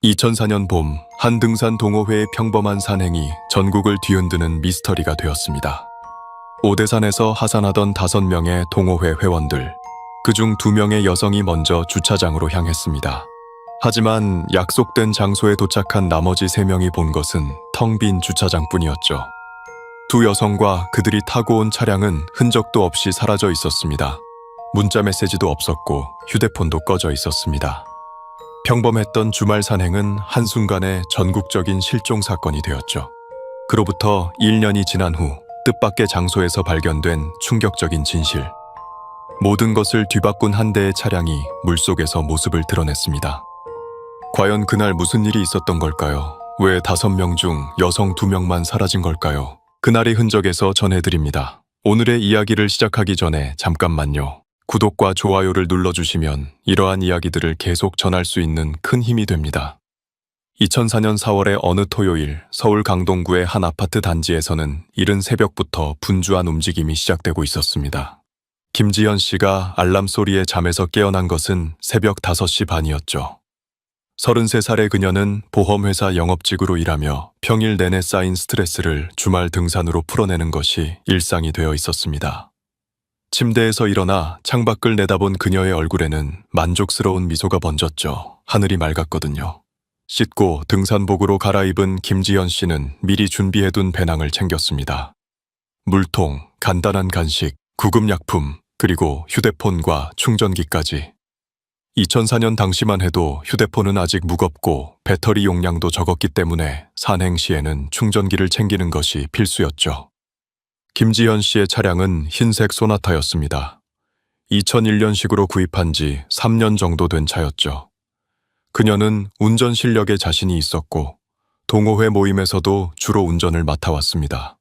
2004년 봄, 한 등산 동호회의 평범한 산행이 전국을 뒤흔드는 미스터리가 되었습니다. 오대산에서 하산하던 5명의 동호회 회원들, 그중 2명의 여성이 먼저 주차장으로 향했습니다. 하지만 약속된 장소에 도착한 나머지 3명이 본 것은 텅 빈 주차장뿐이었죠. 2 여성과 그들이 타고 온 차량은 흔적도 없이 사라져 있었습니다. 문자 메시지도 없었고 휴대폰도 꺼져 있었습니다. 평범했던 주말 산행은 한순간에 전국적인 실종 사건이 되었죠. 그로부터 1년이 지난 후 뜻밖의 장소에서 발견된 충격적인 진실. 모든 것을 뒤바꾼 한 대의 차량이 물속에서 모습을 드러냈습니다. 과연 그날 무슨 일이 있었던 걸까요? 왜 5명 중 여성 2명만 사라진 걸까요? 그날의 흔적에서 전해드립니다. 오늘의 이야기를 시작하기 전에 잠깐만요. 구독과 좋아요를 눌러주시면 이러한 이야기들을 계속 전할 수 있는 큰 힘이 됩니다. 2004년 4월의 어느 토요일, 서울 강동구의 한 아파트 단지에서는 이른 새벽부터 분주한 움직임이 시작되고 있었습니다. 김지현 씨가 알람 소리에 잠에서 깨어난 것은 새벽 5시 반이었죠. 33살의 그녀는 보험회사 영업직으로 일하며 평일 내내 쌓인 스트레스를 주말 등산으로 풀어내는 것이 일상이 되어 있었습니다. 침대에서 일어나 창밖을 내다본 그녀의 얼굴에는 만족스러운 미소가 번졌죠. 하늘이 맑았거든요. 씻고 등산복으로 갈아입은 김지현 씨는 미리 준비해둔 배낭을 챙겼습니다. 물통, 간단한 간식, 구급약품, 그리고 휴대폰과 충전기까지. 2004년 당시만 해도 휴대폰은 아직 무겁고 배터리 용량도 적었기 때문에 산행 시에는 충전기를 챙기는 것이 필수였죠. 김지현 씨의 차량은 흰색 소나타였습니다. 2001년식으로 구입한 지 3년 정도 된 차였죠. 그녀는 운전 실력에 자신이 있었고 동호회 모임에서도 주로 운전을 맡아왔습니다.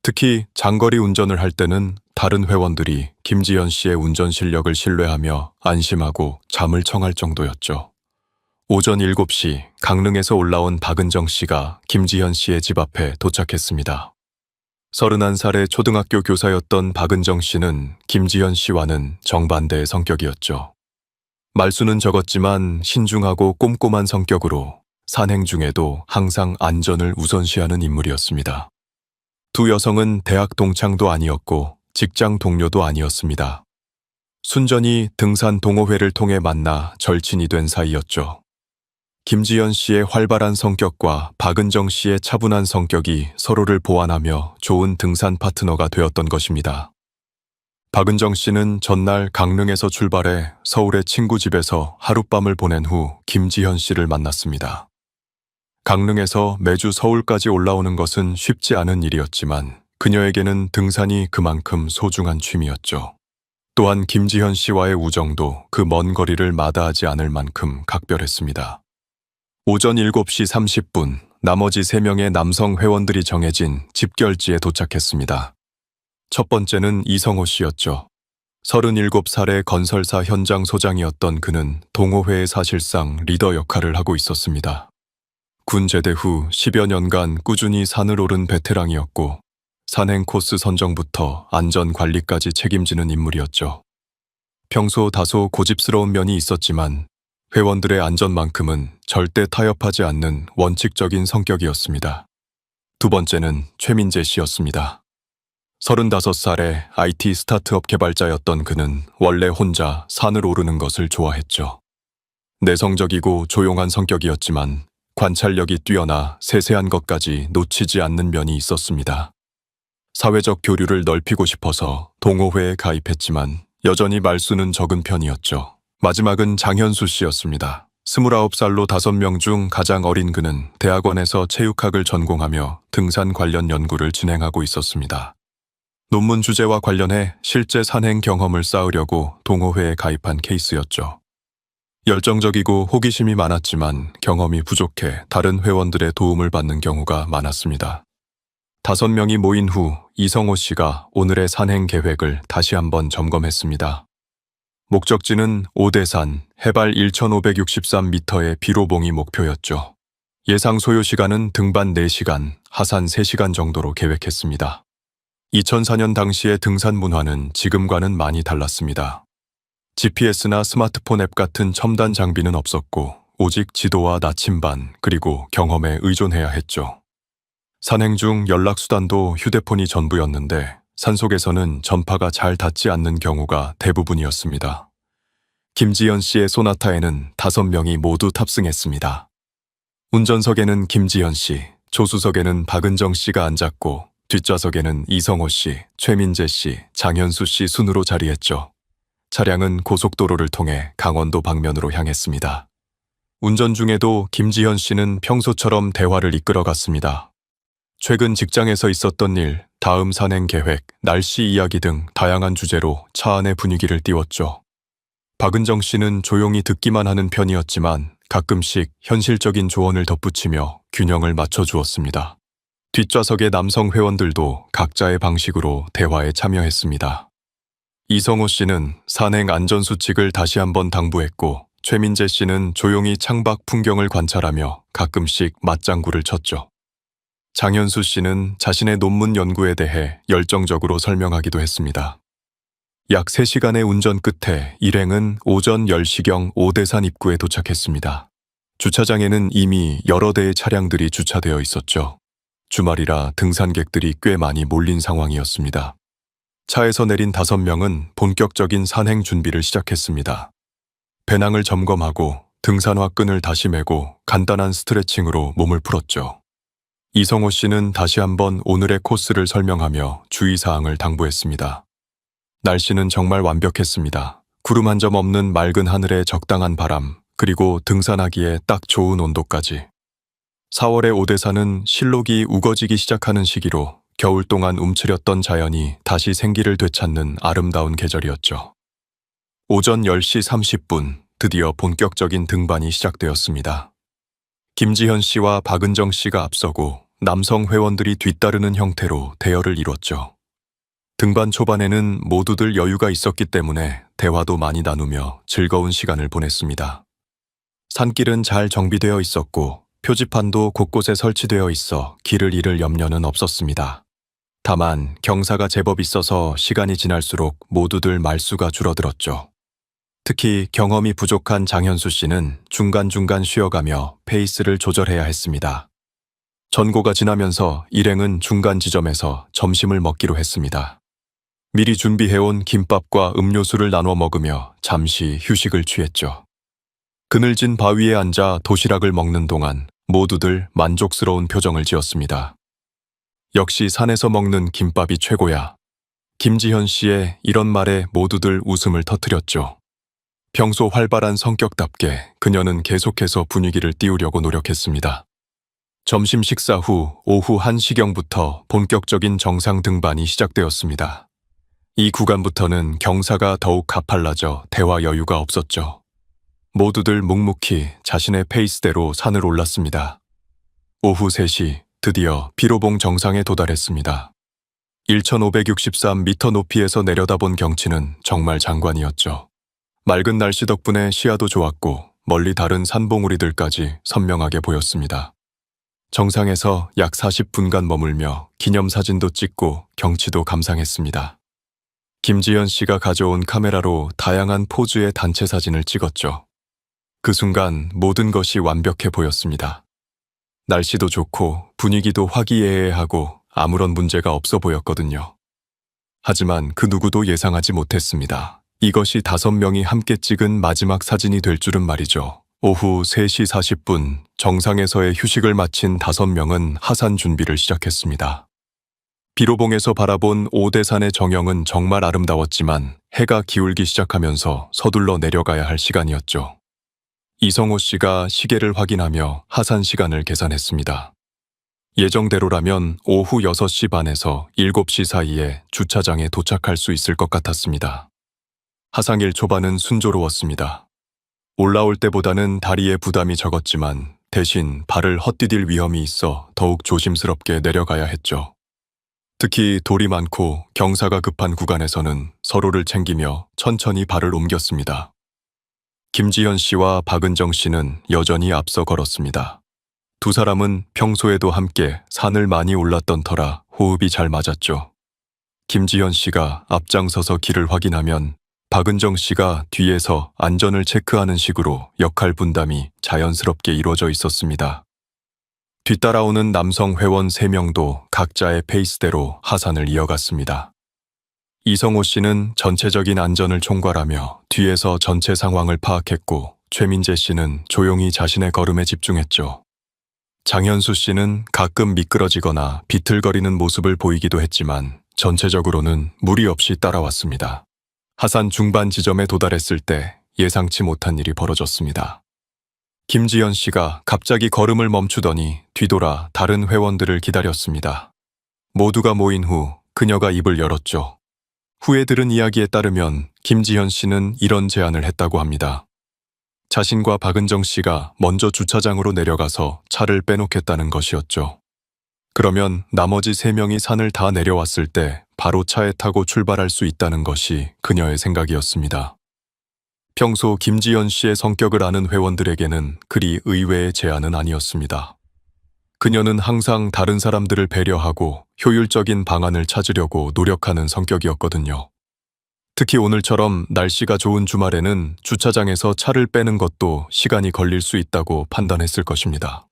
특히 장거리 운전을 할 때는 다른 회원들이 김지현 씨의 운전 실력을 신뢰하며 안심하고 잠을 청할 정도였죠. 오전 7시 강릉에서 올라온 박은정 씨가 김지현 씨의 집 앞에 도착했습니다. 31살의 초등학교 교사였던 박은정 씨는 김지현 씨와는 정반대의 성격이었죠. 말수는 적었지만 신중하고 꼼꼼한 성격으로 산행 중에도 항상 안전을 우선시하는 인물이었습니다. 2 여성은 대학 동창도 아니었고 직장 동료도 아니었습니다. 순전히 등산 동호회를 통해 만나 절친이 된 사이였죠. 김지현 씨의 활발한 성격과 박은정 씨의 차분한 성격이 서로를 보완하며 좋은 등산 파트너가 되었던 것입니다. 박은정 씨는 전날 강릉에서 출발해 서울의 친구 집에서 하룻밤을 보낸 후 김지현 씨를 만났습니다. 강릉에서 매주 서울까지 올라오는 것은 쉽지 않은 일이었지만 그녀에게는 등산이 그만큼 소중한 취미였죠. 또한 김지현 씨와의 우정도 그 먼 거리를 마다하지 않을 만큼 각별했습니다. 오전 7시 30분, 나머지 3명의 남성 회원들이 정해진 집결지에 도착했습니다. 첫 번째는 이성호 씨였죠. 37살의 건설사 현장 소장이었던 그는 동호회의 사실상 리더 역할을 하고 있었습니다. 군 제대 후 10여 년간 꾸준히 산을 오른 베테랑이었고 산행 코스 선정부터 안전 관리까지 책임지는 인물이었죠. 평소 다소 고집스러운 면이 있었지만 회원들의 안전만큼은 절대 타협하지 않는 원칙적인 성격이었습니다. 2 번째는 최민재 씨였습니다. 35살의 IT 스타트업 개발자였던 그는 원래 혼자 산을 오르는 것을 좋아했죠. 내성적이고 조용한 성격이었지만 관찰력이 뛰어나 세세한 것까지 놓치지 않는 면이 있었습니다. 사회적 교류를 넓히고 싶어서 동호회에 가입했지만 여전히 말수는 적은 편이었죠. 마지막은 장현수 씨였습니다. 29살로 5명 중 가장 어린 그는 대학원에서 체육학을 전공하며 등산 관련 연구를 진행하고 있었습니다. 논문 주제와 관련해 실제 산행 경험을 쌓으려고 동호회에 가입한 케이스였죠. 열정적이고 호기심이 많았지만 경험이 부족해 다른 회원들의 도움을 받는 경우가 많았습니다. 5명이 모인 후 이성호 씨가 오늘의 산행 계획을 다시 한번 점검했습니다. 목적지는 오대산 해발 1563m의 비로봉이 목표였죠. 예상 소요 시간은 등반 4시간, 하산 3시간 정도로 계획했습니다. 2004년 당시의 등산 문화는 지금과는 많이 달랐습니다. GPS나 스마트폰 앱 같은 첨단 장비는 없었고 오직 지도와 나침반 그리고 경험에 의존해야 했죠. 산행 중 연락수단도 휴대폰이 전부였는데 산속에서는 전파가 잘 닿지 않는 경우가 대부분이었습니다. 김지현 씨의 소나타에는 5명이 모두 탑승했습니다. 운전석에는 김지현 씨, 조수석에는 박은정 씨가 앉았고 뒷좌석에는 이성호 씨, 최민재 씨, 장현수 씨 순으로 자리했죠. 차량은 고속도로를 통해 강원도 방면으로 향했습니다. 운전 중에도 김지현 씨는 평소처럼 대화를 이끌어갔습니다. 최근 직장에서 있었던 일, 다음 산행 계획, 날씨 이야기 등 다양한 주제로 차 안의 분위기를 띄웠죠. 박은정 씨는 조용히 듣기만 하는 편이었지만 가끔씩 현실적인 조언을 덧붙이며 균형을 맞춰주었습니다. 뒷좌석의 남성 회원들도 각자의 방식으로 대화에 참여했습니다. 이성호 씨는 산행 안전수칙을 다시 한번 당부했고 최민재 씨는 조용히 창밖 풍경을 관찰하며 가끔씩 맞장구를 쳤죠. 장현수 씨는 자신의 논문 연구에 대해 열정적으로 설명하기도 했습니다. 약 3시간의 운전 끝에 일행은 오전 10시경 오대산 입구에 도착했습니다. 주차장에는 이미 여러 대의 차량들이 주차되어 있었죠. 주말이라 등산객들이 꽤 많이 몰린 상황이었습니다. 차에서 내린 5명은 본격적인 산행 준비를 시작했습니다. 배낭을 점검하고 등산화 끈을 다시 매고 간단한 스트레칭으로 몸을 풀었죠. 이성호 씨는 다시 한번 오늘의 코스를 설명하며 주의사항을 당부했습니다. 날씨는 정말 완벽했습니다. 구름 한 점 없는 맑은 하늘에 적당한 바람, 그리고 등산하기에 딱 좋은 온도까지. 4월의 오대산은 실록이 우거지기 시작하는 시기로 겨울 동안 움츠렸던 자연이 다시 생기를 되찾는 아름다운 계절이었죠. 오전 10시 30분, 드디어 본격적인 등반이 시작되었습니다. 김지현 씨와 박은정 씨가 앞서고 남성 회원들이 뒤따르는 형태로 대열을 이뤘죠. 등반 초반에는 모두들 여유가 있었기 때문에 대화도 많이 나누며 즐거운 시간을 보냈습니다. 산길은 잘 정비되어 있었고 표지판도 곳곳에 설치되어 있어 길을 잃을 염려는 없었습니다. 다만 경사가 제법 있어서 시간이 지날수록 모두들 말수가 줄어들었죠. 특히 경험이 부족한 장현수 씨는 중간중간 쉬어가며 페이스를 조절해야 했습니다. 전고가 지나면서 일행은 중간 지점에서 점심을 먹기로 했습니다. 미리 준비해온 김밥과 음료수를 나눠 먹으며 잠시 휴식을 취했죠. 그늘진 바위에 앉아 도시락을 먹는 동안 모두들 만족스러운 표정을 지었습니다. 역시 산에서 먹는 김밥이 최고야. 김지현 씨의 이런 말에 모두들 웃음을 터뜨렸죠. 평소 활발한 성격답게 그녀는 계속해서 분위기를 띄우려고 노력했습니다. 점심 식사 후 오후 1시경부터 본격적인 정상 등반이 시작되었습니다. 이 구간부터는 경사가 더욱 가팔라져 대화 여유가 없었죠. 모두들 묵묵히 자신의 페이스대로 산을 올랐습니다. 오후 3시 드디어 비로봉 정상에 도달했습니다. 1563m 높이에서 내려다본 경치는 정말 장관이었죠. 맑은 날씨 덕분에 시야도 좋았고 멀리 다른 산봉우리들까지 선명하게 보였습니다. 정상에서 약 40분간 머물며 기념사진도 찍고 경치도 감상했습니다. 김지현 씨가 가져온 카메라로 다양한 포즈의 단체 사진을 찍었죠. 그 순간 모든 것이 완벽해 보였습니다. 날씨도 좋고 분위기도 화기애애하고 아무런 문제가 없어 보였거든요. 하지만 그 누구도 예상하지 못했습니다. 이것이 5명이 함께 찍은 마지막 사진이 될 줄은 말이죠. 오후 3시 40분 정상에서의 휴식을 마친 5명은 하산 준비를 시작했습니다. 비로봉에서 바라본 오대산의 정형은 정말 아름다웠지만 해가 기울기 시작하면서 서둘러 내려가야 할 시간이었죠. 이성호 씨가 시계를 확인하며 하산 시간을 계산했습니다. 예정대로라면 오후 6시 반에서 7시 사이에 주차장에 도착할 수 있을 것 같았습니다. 하상일 초반은 순조로웠습니다. 올라올 때보다는 다리에 부담이 적었지만 대신 발을 헛디딜 위험이 있어 더욱 조심스럽게 내려가야 했죠. 특히 돌이 많고 경사가 급한 구간에서는 서로를 챙기며 천천히 발을 옮겼습니다. 김지현 씨와 박은정 씨는 여전히 앞서 걸었습니다. 두 사람은 평소에도 함께 산을 많이 올랐던 터라 호흡이 잘 맞았죠. 김지현 씨가 앞장서서 길을 확인하면 박은정 씨가 뒤에서 안전을 체크하는 식으로 역할 분담이 자연스럽게 이루어져 있었습니다. 뒤따라오는 남성 회원 3명도 각자의 페이스대로 하산을 이어갔습니다. 이성호 씨는 전체적인 안전을 총괄하며 뒤에서 전체 상황을 파악했고, 최민재 씨는 조용히 자신의 걸음에 집중했죠. 장현수 씨는 가끔 미끄러지거나 비틀거리는 모습을 보이기도 했지만 전체적으로는 무리 없이 따라왔습니다. 하산 중반 지점에 도달했을 때 예상치 못한 일이 벌어졌습니다. 김지현 씨가 갑자기 걸음을 멈추더니 뒤돌아 다른 회원들을 기다렸습니다. 모두가 모인 후 그녀가 입을 열었죠. 후에 들은 이야기에 따르면 김지현 씨는 이런 제안을 했다고 합니다. 자신과 박은정 씨가 먼저 주차장으로 내려가서 차를 빼놓겠다는 것이었죠. 그러면 나머지 3명이 산을 다 내려왔을 때 바로 차에 타고 출발할 수 있다는 것이 그녀의 생각이었습니다. 평소 김지현 씨의 성격을 아는 회원들에게는 그리 의외의 제안은 아니었습니다. 그녀는 항상 다른 사람들을 배려하고 효율적인 방안을 찾으려고 노력하는 성격이었거든요. 특히 오늘처럼 날씨가 좋은 주말에는 주차장에서 차를 빼는 것도 시간이 걸릴 수 있다고 판단했을 것입니다.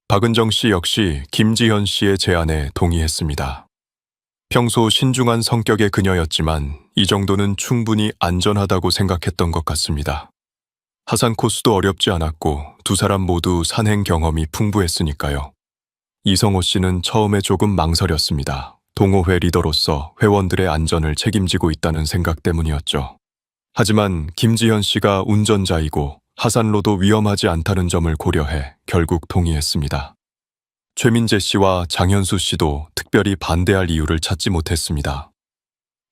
박은정 씨 역시 김지현 씨의 제안에 동의했습니다. 평소 신중한 성격의 그녀였지만 이 정도는 충분히 안전하다고 생각했던 것 같습니다. 하산 코스도 어렵지 않았고 두 사람 모두 산행 경험이 풍부했으니까요. 이성호 씨는 처음에 조금 망설였습니다. 동호회 리더로서 회원들의 안전을 책임지고 있다는 생각 때문이었죠. 하지만 김지현 씨가 운전자이고 하산로도 위험하지 않다는 점을 고려해 결국 동의했습니다. 최민재 씨와 장현수 씨도 특별히 반대할 이유를 찾지 못했습니다.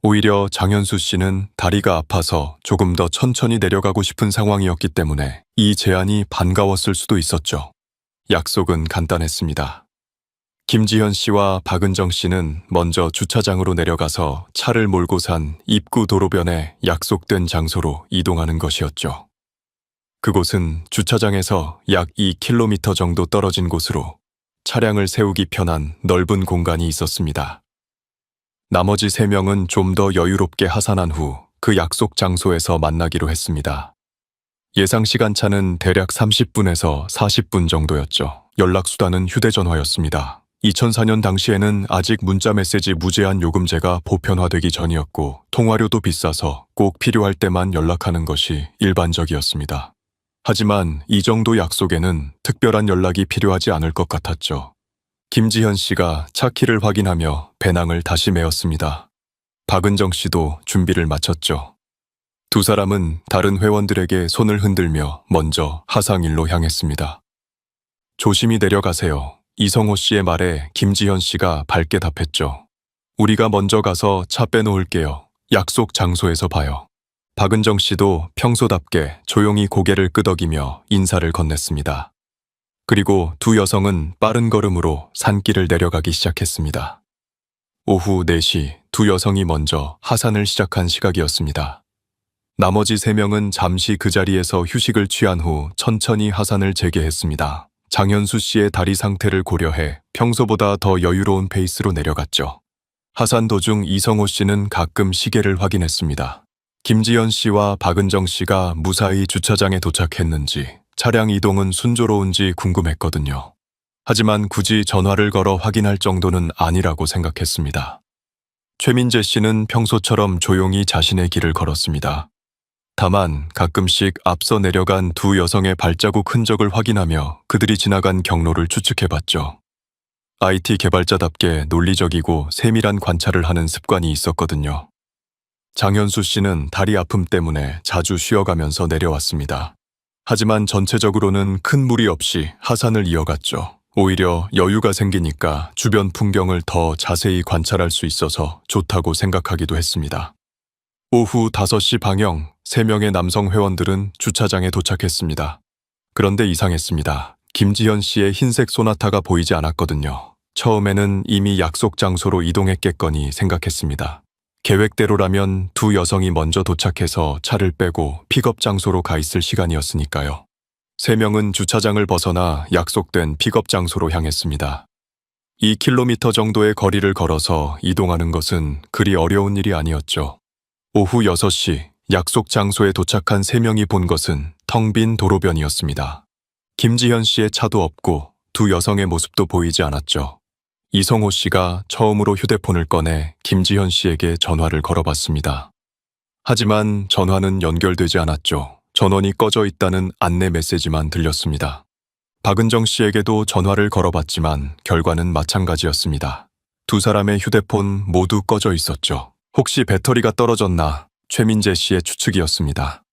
오히려 장현수 씨는 다리가 아파서 조금 더 천천히 내려가고 싶은 상황이었기 때문에 이 제안이 반가웠을 수도 있었죠. 약속은 간단했습니다. 김지현 씨와 박은정 씨는 먼저 주차장으로 내려가서 차를 몰고 산 입구 도로변에 약속된 장소로 이동하는 것이었죠. 그곳은 주차장에서 약 2km 정도 떨어진 곳으로 차량을 세우기 편한 넓은 공간이 있었습니다. 나머지 3명은 좀 더 여유롭게 하산한 후 그 약속 장소에서 만나기로 했습니다. 예상 시간차는 대략 30분에서 40분 정도였죠. 연락수단은 휴대전화였습니다. 2004년 당시에는 아직 문자메시지 무제한 요금제가 보편화되기 전이었고 통화료도 비싸서 꼭 필요할 때만 연락하는 것이 일반적이었습니다. 하지만 이 정도 약속에는 특별한 연락이 필요하지 않을 것 같았죠. 김지현 씨가 차 키를 확인하며 배낭을 다시 메었습니다. 박은정 씨도 준비를 마쳤죠. 두 사람은 다른 회원들에게 손을 흔들며 먼저 하상일로 향했습니다. 조심히 내려가세요. 이성호 씨의 말에 김지현 씨가 밝게 답했죠. 우리가 먼저 가서 차 빼놓을게요. 약속 장소에서 봐요. 박은정 씨도 평소답게 조용히 고개를 끄덕이며 인사를 건넸습니다. 그리고 두 여성은 빠른 걸음으로 산길을 내려가기 시작했습니다. 오후 4시 두 여성이 먼저 하산을 시작한 시각이었습니다. 나머지 3명은 잠시 그 자리에서 휴식을 취한 후 천천히 하산을 재개했습니다. 장현수 씨의 다리 상태를 고려해 평소보다 더 여유로운 페이스로 내려갔죠. 하산 도중 이성호 씨는 가끔 시계를 확인했습니다. 김지현 씨와 박은정 씨가 무사히 주차장에 도착했는지 차량 이동은 순조로운지 궁금했거든요. 하지만 굳이 전화를 걸어 확인할 정도는 아니라고 생각했습니다. 최민재 씨는 평소처럼 조용히 자신의 길을 걸었습니다. 다만 가끔씩 앞서 내려간 두 여성의 발자국 흔적을 확인하며 그들이 지나간 경로를 추측해봤죠. IT 개발자답게 논리적이고 세밀한 관찰을 하는 습관이 있었거든요. 장현수 씨는 다리 아픔 때문에 자주 쉬어가면서 내려왔습니다. 하지만 전체적으로는 큰 무리 없이 하산을 이어갔죠. 오히려 여유가 생기니까 주변 풍경을 더 자세히 관찰할 수 있어서 좋다고 생각하기도 했습니다. 오후 5시 방영, 3명의 남성 회원들은 주차장에 도착했습니다. 그런데 이상했습니다. 김지현 씨의 흰색 소나타가 보이지 않았거든요. 처음에는 이미 약속 장소로 이동했겠거니 생각했습니다. 계획대로라면 두 여성이 먼저 도착해서 차를 빼고 픽업 장소로 가 있을 시간이었으니까요. 3명은 주차장을 벗어나 약속된 픽업 장소로 향했습니다. 2km 정도의 거리를 걸어서 이동하는 것은 그리 어려운 일이 아니었죠. 오후 6시, 약속 장소에 도착한 3명이 본 것은 텅 빈 도로변이었습니다. 김지현 씨의 차도 없고 두 여성의 모습도 보이지 않았죠. 이성호 씨가 처음으로 휴대폰을 꺼내 김지현 씨에게 전화를 걸어봤습니다. 하지만 전화는 연결되지 않았죠. 전원이 꺼져 있다는 안내 메시지만 들렸습니다. 박은정 씨에게도 전화를 걸어봤지만 결과는 마찬가지였습니다. 두 사람의 휴대폰 모두 꺼져 있었죠. 혹시 배터리가 떨어졌나? 최민재 씨의 추측이었습니다.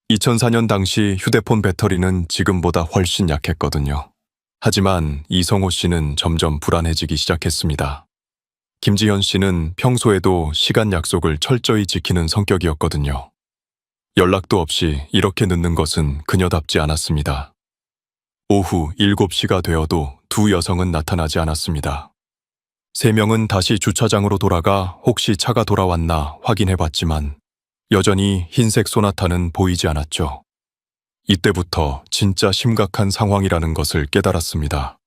2004년 당시 휴대폰 배터리는 지금보다 훨씬 약했거든요. 하지만 이성호 씨는 점점 불안해지기 시작했습니다. 김지현 씨는 평소에도 시간 약속을 철저히 지키는 성격이었거든요. 연락도 없이 이렇게 늦는 것은 그녀답지 않았습니다. 오후 7시가 되어도 두 여성은 나타나지 않았습니다. 3명은 다시 주차장으로 돌아가 혹시 차가 돌아왔나 확인해봤지만 여전히 흰색 소나타는 보이지 않았죠. 이때부터 진짜 심각한 상황이라는 것을 깨달았습니다.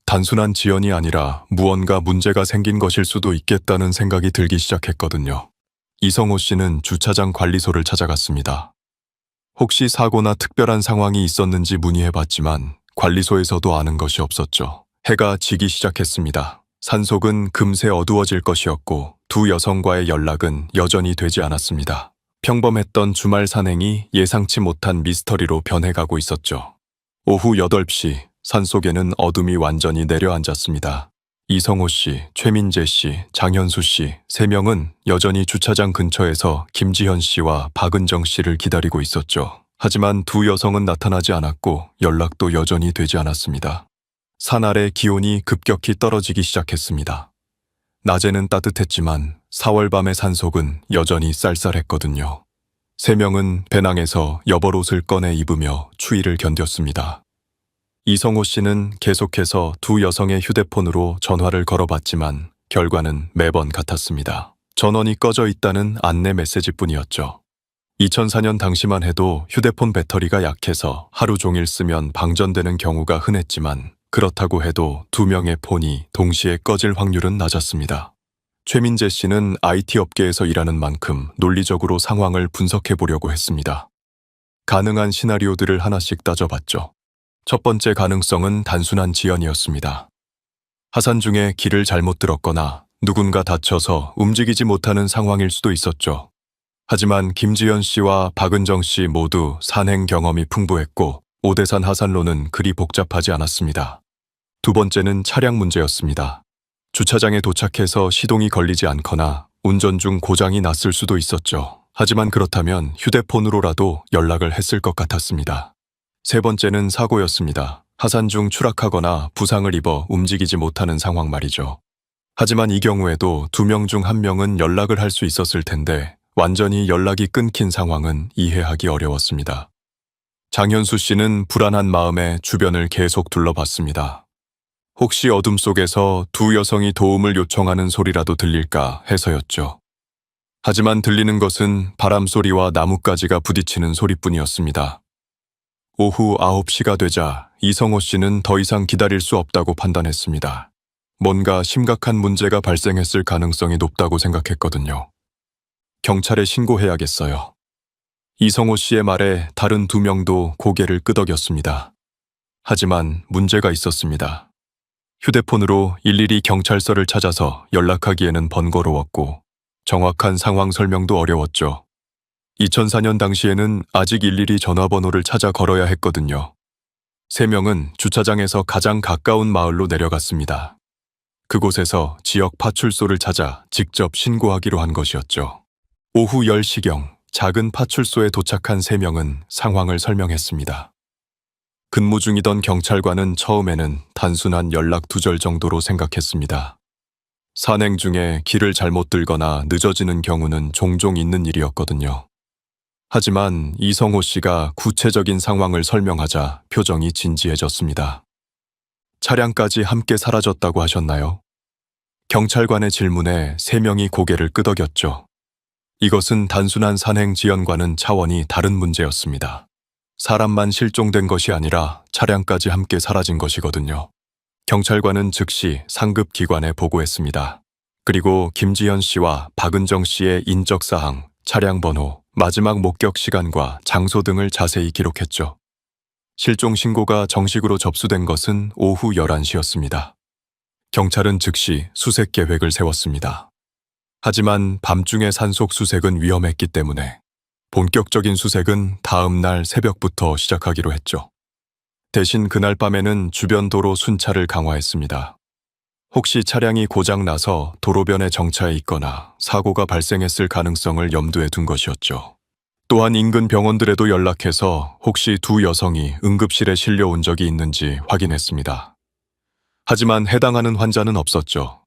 단순한 지연이 아니라 무언가 문제가 생긴 것일 수도 있겠다는 생각이 들기 시작했거든요. 이성호 씨는 주차장 관리소를 찾아갔습니다. 혹시 사고나 특별한 상황이 있었는지 문의해봤지만 관리소에서도 아는 것이 없었죠. 해가 지기 시작했습니다. 산속은 금세 어두워질 것이었고 두 여성과의 연락은 여전히 되지 않았습니다. 평범했던 주말 산행이 예상치 못한 미스터리로 변해가고 있었죠. 오후 8시 산속에는 어둠이 완전히 내려앉았습니다. 이성호 씨, 최민재 씨, 장현수 씨 3명은 여전히 주차장 근처에서 김지현 씨와 박은정 씨를 기다리고 있었죠. 하지만 두 여성은 나타나지 않았고 연락도 여전히 되지 않았습니다. 산 아래 기온이 급격히 떨어지기 시작했습니다. 낮에는 따뜻했지만 4월 밤의 산속은 여전히 쌀쌀했거든요. 3명은 배낭에서 여벌옷을 꺼내 입으며 추위를 견뎠습니다. 이성호 씨는 계속해서 두 여성의 휴대폰으로 전화를 걸어봤지만 결과는 매번 같았습니다. 전원이 꺼져 있다는 안내 메시지뿐이었죠. 2004년 당시만 해도 휴대폰 배터리가 약해서 하루 종일 쓰면 방전되는 경우가 흔했지만 그렇다고 해도 2명의 폰이 동시에 꺼질 확률은 낮았습니다. 최민재 씨는 IT 업계에서 일하는 만큼 논리적으로 상황을 분석해 보려고 했습니다. 가능한 시나리오들을 하나씩 따져봤죠. 첫 번째 가능성은 단순한 지연이었습니다. 하산 중에 길을 잘못 들었거나 누군가 다쳐서 움직이지 못하는 상황일 수도 있었죠. 하지만 김지현 씨와 박은정 씨 모두 산행 경험이 풍부했고 오대산 하산로는 그리 복잡하지 않았습니다. 두 번째는 차량 문제였습니다. 주차장에 도착해서 시동이 걸리지 않거나 운전 중 고장이 났을 수도 있었죠. 하지만 그렇다면 휴대폰으로라도 연락을 했을 것 같았습니다. 세 번째는 사고였습니다. 하산 중 추락하거나 부상을 입어 움직이지 못하는 상황 말이죠. 하지만 이 경우에도 2명 중 1명은 연락을 할 수 있었을 텐데 완전히 연락이 끊긴 상황은 이해하기 어려웠습니다. 장현수 씨는 불안한 마음에 주변을 계속 둘러봤습니다. 혹시 어둠 속에서 두 여성이 도움을 요청하는 소리라도 들릴까 해서였죠. 하지만 들리는 것은 바람 소리와 나뭇가지가 부딪히는 소리뿐이었습니다. 오후 9시가 되자 이성호 씨는 더 이상 기다릴 수 없다고 판단했습니다. 뭔가 심각한 문제가 발생했을 가능성이 높다고 생각했거든요. 경찰에 신고해야겠어요. 이성호 씨의 말에 다른 2명도 고개를 끄덕였습니다. 하지만 문제가 있었습니다. 휴대폰으로 일일이 경찰서를 찾아서 연락하기에는 번거로웠고 정확한 상황 설명도 어려웠죠. 2004년 당시에는 아직 일일이 전화번호를 찾아 걸어야 했거든요. 3명은 주차장에서 가장 가까운 마을로 내려갔습니다. 그곳에서 지역 파출소를 찾아 직접 신고하기로 한 것이었죠. 오후 10시경 작은 파출소에 도착한 3명은 상황을 설명했습니다. 근무 중이던 경찰관은 처음에는 단순한 연락 두절 정도로 생각했습니다. 산행 중에 길을 잘못 들거나 늦어지는 경우는 종종 있는 일이었거든요. 하지만 이성호 씨가 구체적인 상황을 설명하자 표정이 진지해졌습니다. 차량까지 함께 사라졌다고 하셨나요? 경찰관의 질문에 3명이 고개를 끄덕였죠. 이것은 단순한 산행 지연과는 차원이 다른 문제였습니다. 사람만 실종된 것이 아니라 차량까지 함께 사라진 것이거든요. 경찰관은 즉시 상급 기관에 보고했습니다. 그리고 김지현 씨와 박은정 씨의 인적사항, 차량 번호, 마지막 목격 시간과 장소 등을 자세히 기록했죠. 실종 신고가 정식으로 접수된 것은 오후 11시였습니다. 경찰은 즉시 수색 계획을 세웠습니다. 하지만 밤중에 산속 수색은 위험했기 때문에 본격적인 수색은 다음 날 새벽부터 시작하기로 했죠. 대신 그날 밤에는 주변 도로 순찰을 강화했습니다. 혹시 차량이 고장나서 도로변에 정차해 있거나 사고가 발생했을 가능성을 염두에 둔 것이었죠. 또한 인근 병원들에도 연락해서 혹시 두 여성이 응급실에 실려온 적이 있는지 확인했습니다. 하지만 해당하는 환자는 없었죠.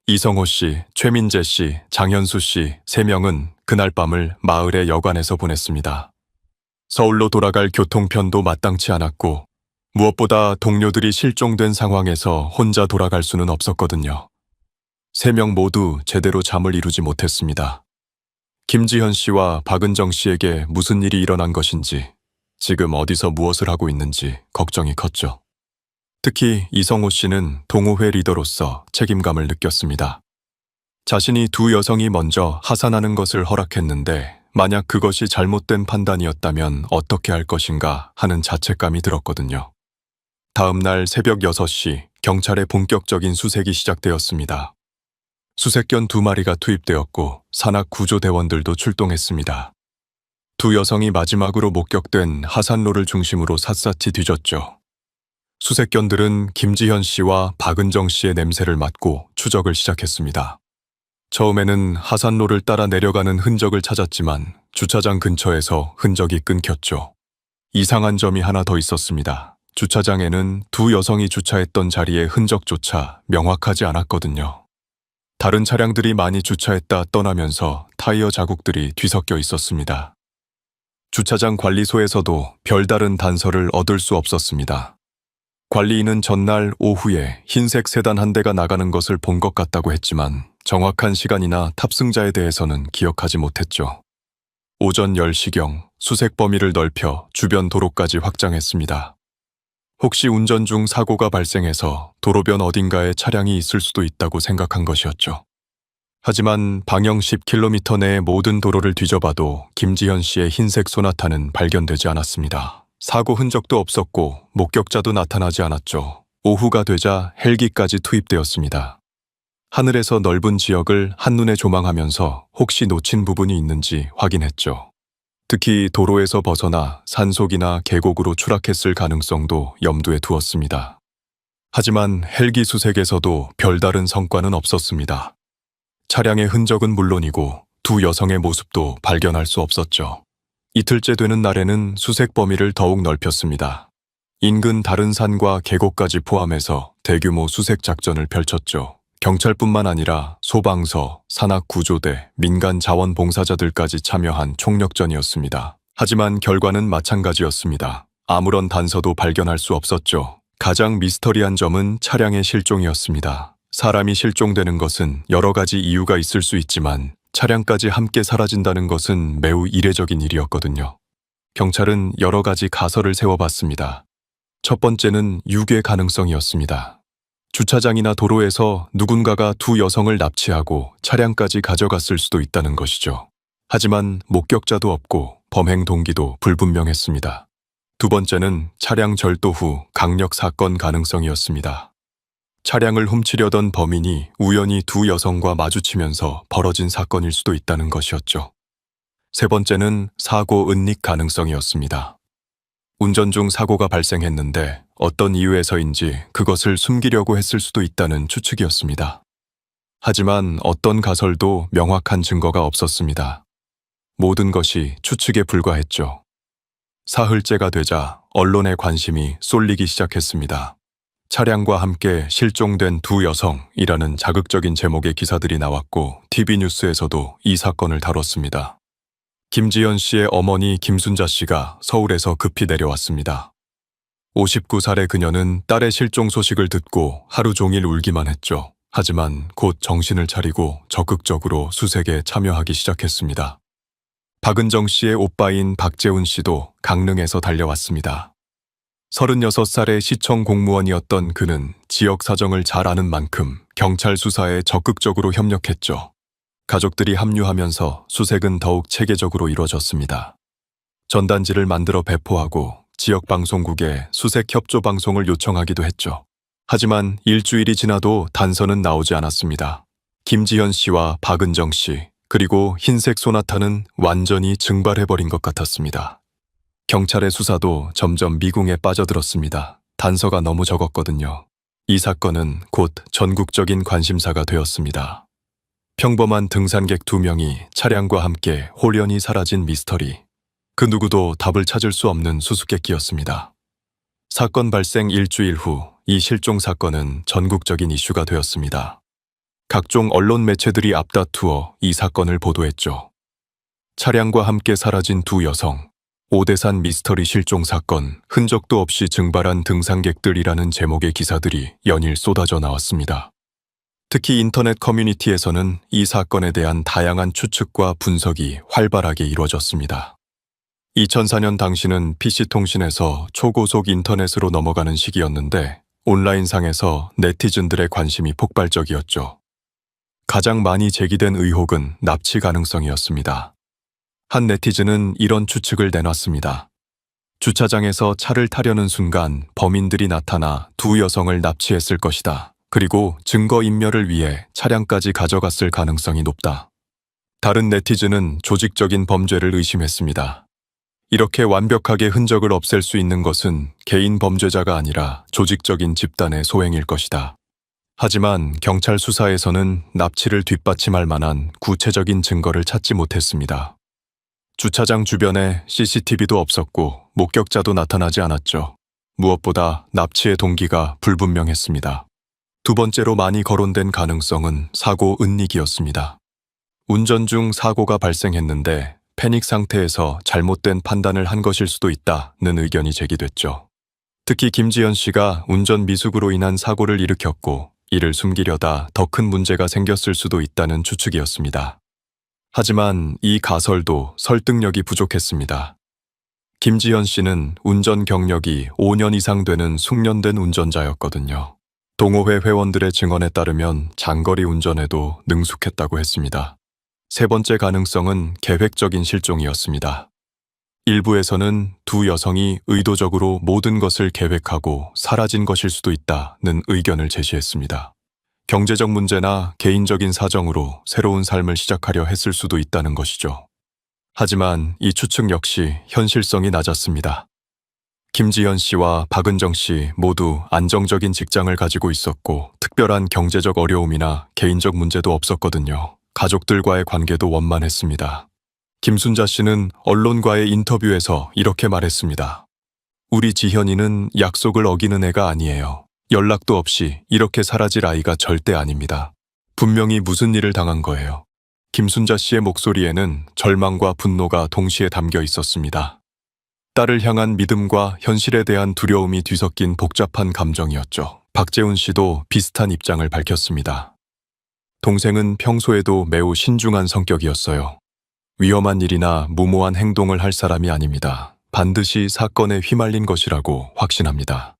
이성호 씨, 최민재 씨, 장현수 씨 3명은 그날 밤을 마을의 여관에서 보냈습니다. 서울로 돌아갈 교통편도 마땅치 않았고 무엇보다 동료들이 실종된 상황에서 혼자 돌아갈 수는 없었거든요. 3명 모두 제대로 잠을 이루지 못했습니다. 김지현 씨와 박은정 씨에게 무슨 일이 일어난 것인지, 지금 어디서 무엇을 하고 있는지 걱정이 컸죠. 특히 이성호 씨는 동호회 리더로서 책임감을 느꼈습니다. 자신이 두 여성이 먼저 하산하는 것을 허락했는데 만약 그것이 잘못된 판단이었다면 어떻게 할 것인가 하는 자책감이 들었거든요. 다음 날 새벽 6시 경찰의 본격적인 수색이 시작되었습니다. 수색견 2마리가 투입되었고 산악 구조대원들도 출동했습니다. 두 여성이 마지막으로 목격된 하산로를 중심으로 샅샅이 뒤졌죠. 수색견들은 김지현 씨와 박은정 씨의 냄새를 맡고 추적을 시작했습니다. 처음에는 하산로를 따라 내려가는 흔적을 찾았지만 주차장 근처에서 흔적이 끊겼죠. 이상한 점이 하나 더 있었습니다. 주차장에는 두 여성이 주차했던 자리의 흔적조차 명확하지 않았거든요. 다른 차량들이 많이 주차했다 떠나면서 타이어 자국들이 뒤섞여 있었습니다. 주차장 관리소에서도 별다른 단서를 얻을 수 없었습니다. 관리인은 전날 오후에 흰색 세단 한 대가 나가는 것을 본 것 같다고 했지만 정확한 시간이나 탑승자에 대해서는 기억하지 못했죠. 오전 10시경 수색 범위를 넓혀 주변 도로까지 확장했습니다. 혹시 운전 중 사고가 발생해서 도로변 어딘가에 차량이 있을 수도 있다고 생각한 것이었죠. 하지만 방형 10km 내의 모든 도로를 뒤져봐도 김지현 씨의 흰색 소나타는 발견되지 않았습니다. 사고 흔적도 없었고 목격자도 나타나지 않았죠. 오후가 되자 헬기까지 투입되었습니다. 하늘에서 넓은 지역을 한눈에 조망하면서 혹시 놓친 부분이 있는지 확인했죠. 특히 도로에서 벗어나 산속이나 계곡으로 추락했을 가능성도 염두에 두었습니다. 하지만 헬기 수색에서도 별다른 성과는 없었습니다. 차량의 흔적은 물론이고 두 여성의 모습도 발견할 수 없었죠. 이틀째 되는 날에는 수색 범위를 더욱 넓혔습니다. 인근 다른 산과 계곡까지 포함해서 대규모 수색 작전을 펼쳤죠. 경찰뿐만 아니라 소방서, 산악구조대, 민간 자원봉사자들까지 참여한 총력전이었습니다. 하지만 결과는 마찬가지였습니다. 아무런 단서도 발견할 수 없었죠. 가장 미스터리한 점은 차량의 실종이었습니다. 사람이 실종되는 것은 여러 가지 이유가 있을 수 있지만 차량까지 함께 사라진다는 것은 매우 이례적인 일이었거든요. 경찰은 여러 가지 가설을 세워봤습니다. 첫 번째는 유괴 가능성이었습니다. 주차장이나 도로에서 누군가가 두 여성을 납치하고 차량까지 가져갔을 수도 있다는 것이죠. 하지만 목격자도 없고 범행 동기도 불분명했습니다. 두 번째는 차량 절도 후 강력 사건 가능성이었습니다. 차량을 훔치려던 범인이 우연히 두 여성과 마주치면서 벌어진 사건일 수도 있다는 것이었죠. 세 번째는 사고 은닉 가능성이었습니다. 운전 중 사고가 발생했는데 어떤 이유에서인지 그것을 숨기려고 했을 수도 있다는 추측이었습니다. 하지만 어떤 가설도 명확한 증거가 없었습니다. 모든 것이 추측에 불과했죠. 사흘째가 되자 언론의 관심이 쏠리기 시작했습니다. 차량과 함께 실종된 두 여성이라는 자극적인 제목의 기사들이 나왔고 TV뉴스에서도 이 사건을 다뤘습니다. 김지현 씨의 어머니 김순자 씨가 서울에서 급히 내려왔습니다. 59살의 그녀는 딸의 실종 소식을 듣고 하루 종일 울기만 했죠. 하지만 곧 정신을 차리고 적극적으로 수색에 참여하기 시작했습니다. 박은정 씨의 오빠인 박재훈 씨도 강릉에서 달려왔습니다. 36살의 시청 공무원이었던 그는 지역 사정을 잘 아는 만큼 경찰 수사에 적극적으로 협력했죠. 가족들이 합류하면서 수색은 더욱 체계적으로 이루어졌습니다. 전단지를 만들어 배포하고 지역 방송국에 수색 협조 방송을 요청하기도 했죠. 하지만 일주일이 지나도 단서는 나오지 않았습니다. 김지현 씨와 박은정 씨, 그리고 흰색 소나타는 완전히 증발해버린 것 같았습니다. 경찰의 수사도 점점 미궁에 빠져들었습니다. 단서가 너무 적었거든요. 이 사건은 곧 전국적인 관심사가 되었습니다. 평범한 등산객 2명이 차량과 함께 홀연히 사라진 미스터리. 그 누구도 답을 찾을 수 없는 수수께끼였습니다. 사건 발생 일주일 후 이 실종 사건은 전국적인 이슈가 되었습니다. 각종 언론 매체들이 앞다투어 이 사건을 보도했죠. 차량과 함께 사라진 2 여성, 오대산 미스터리 실종 사건, 흔적도 없이 증발한 등산객들이라는 제목의 기사들이 연일 쏟아져 나왔습니다. 특히 인터넷 커뮤니티에서는 이 사건에 대한 다양한 추측과 분석이 활발하게 이루어졌습니다. 2004년 당시는 PC통신에서 초고속 인터넷으로 넘어가는 시기였는데 온라인상에서 네티즌들의 관심이 폭발적이었죠. 가장 많이 제기된 의혹은 납치 가능성이었습니다. 한 네티즌은 이런 추측을 내놨습니다. 주차장에서 차를 타려는 순간 범인들이 나타나 2 여성을 납치했을 것이다. 그리고 증거인멸을 위해 차량까지 가져갔을 가능성이 높다. 다른 네티즌은 조직적인 범죄를 의심했습니다. 이렇게 완벽하게 흔적을 없앨 수 있는 것은 개인 범죄자가 아니라 조직적인 집단의 소행일 것이다. 하지만 경찰 수사에서는 납치를 뒷받침할 만한 구체적인 증거를 찾지 못했습니다. 주차장 주변에 CCTV도 없었고 목격자도 나타나지 않았죠. 무엇보다 납치의 동기가 불분명했습니다. 2번째로 많이 거론된 가능성은 사고 은닉이었습니다. 운전 중 사고가 발생했는데 패닉 상태에서 잘못된 판단을 한 것일 수도 있다는 의견이 제기됐죠. 특히 김지현 씨가 운전 미숙으로 인한 사고를 일으켰고 이를 숨기려다 더 큰 문제가 생겼을 수도 있다는 추측이었습니다. 하지만 이 가설도 설득력이 부족했습니다. 김지현 씨는 운전 경력이 5년 이상 되는 숙련된 운전자였거든요. 동호회 회원들의 증언에 따르면 장거리 운전에도 능숙했다고 했습니다. 3번째 가능성은 계획적인 실종이었습니다. 일부에서는 2 여성이 의도적으로 모든 것을 계획하고 사라진 것일 수도 있다는 의견을 제시했습니다. 경제적 문제나 개인적인 사정으로 새로운 삶을 시작하려 했을 수도 있다는 것이죠. 하지만 이 추측 역시 현실성이 낮았습니다. 김지현 씨와 박은정 씨 모두 안정적인 직장을 가지고 있었고 특별한 경제적 어려움이나 개인적 문제도 없었거든요. 가족들과의 관계도 원만했습니다. 김순자 씨는 언론과의 인터뷰에서 이렇게 말했습니다. 우리 지현이는 약속을 어기는 애가 아니에요. 연락도 없이 이렇게 사라질 아이가 절대 아닙니다. 분명히 무슨 일을 당한 거예요. 김순자 씨의 목소리에는 절망과 분노가 동시에 담겨 있었습니다. 딸을 향한 믿음과 현실에 대한 두려움이 뒤섞인 복잡한 감정이었죠. 박재훈 씨도 비슷한 입장을 밝혔습니다. 동생은 평소에도 매우 신중한 성격이었어요. 위험한 일이나 무모한 행동을 할 사람이 아닙니다. 반드시 사건에 휘말린 것이라고 확신합니다.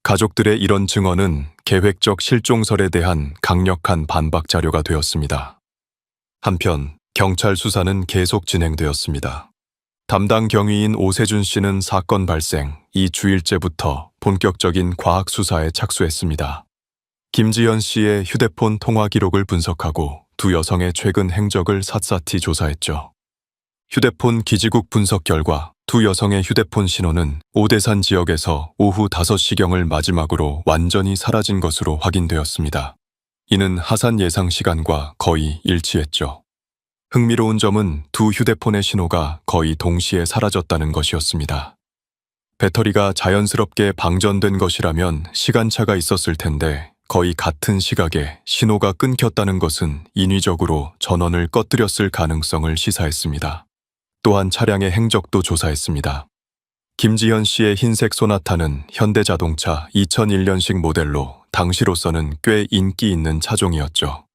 가족들의 이런 증언은 계획적 실종설에 대한 강력한 반박 자료가 되었습니다. 한편 경찰 수사는 계속 진행되었습니다. 담당 경위인 오세준 씨는 사건 발생 2주일째부터 본격적인 과학 수사에 착수했습니다. 김지현 씨의 휴대폰 통화 기록을 분석하고 2 여성의 최근 행적을 샅샅이 조사했죠. 휴대폰 기지국 분석 결과 2 여성의 휴대폰 신호는 오대산 지역에서 오후 5시경을 마지막으로 완전히 사라진 것으로 확인되었습니다. 이는 하산 예상 시간과 거의 일치했죠. 흥미로운 점은 2 휴대폰의 신호가 거의 동시에 사라졌다는 것이었습니다. 배터리가 자연스럽게 방전된 것이라면 시간차가 있었을 텐데 거의 같은 시각에 신호가 끊겼다는 것은 인위적으로 전원을 꺼뜨렸을 가능성을 시사했습니다. 또한 차량의 행적도 조사했습니다. 김지현 씨의 흰색 소나타는 현대자동차 2001년식 모델로 당시로서는 꽤 인기 있는 차종이었죠.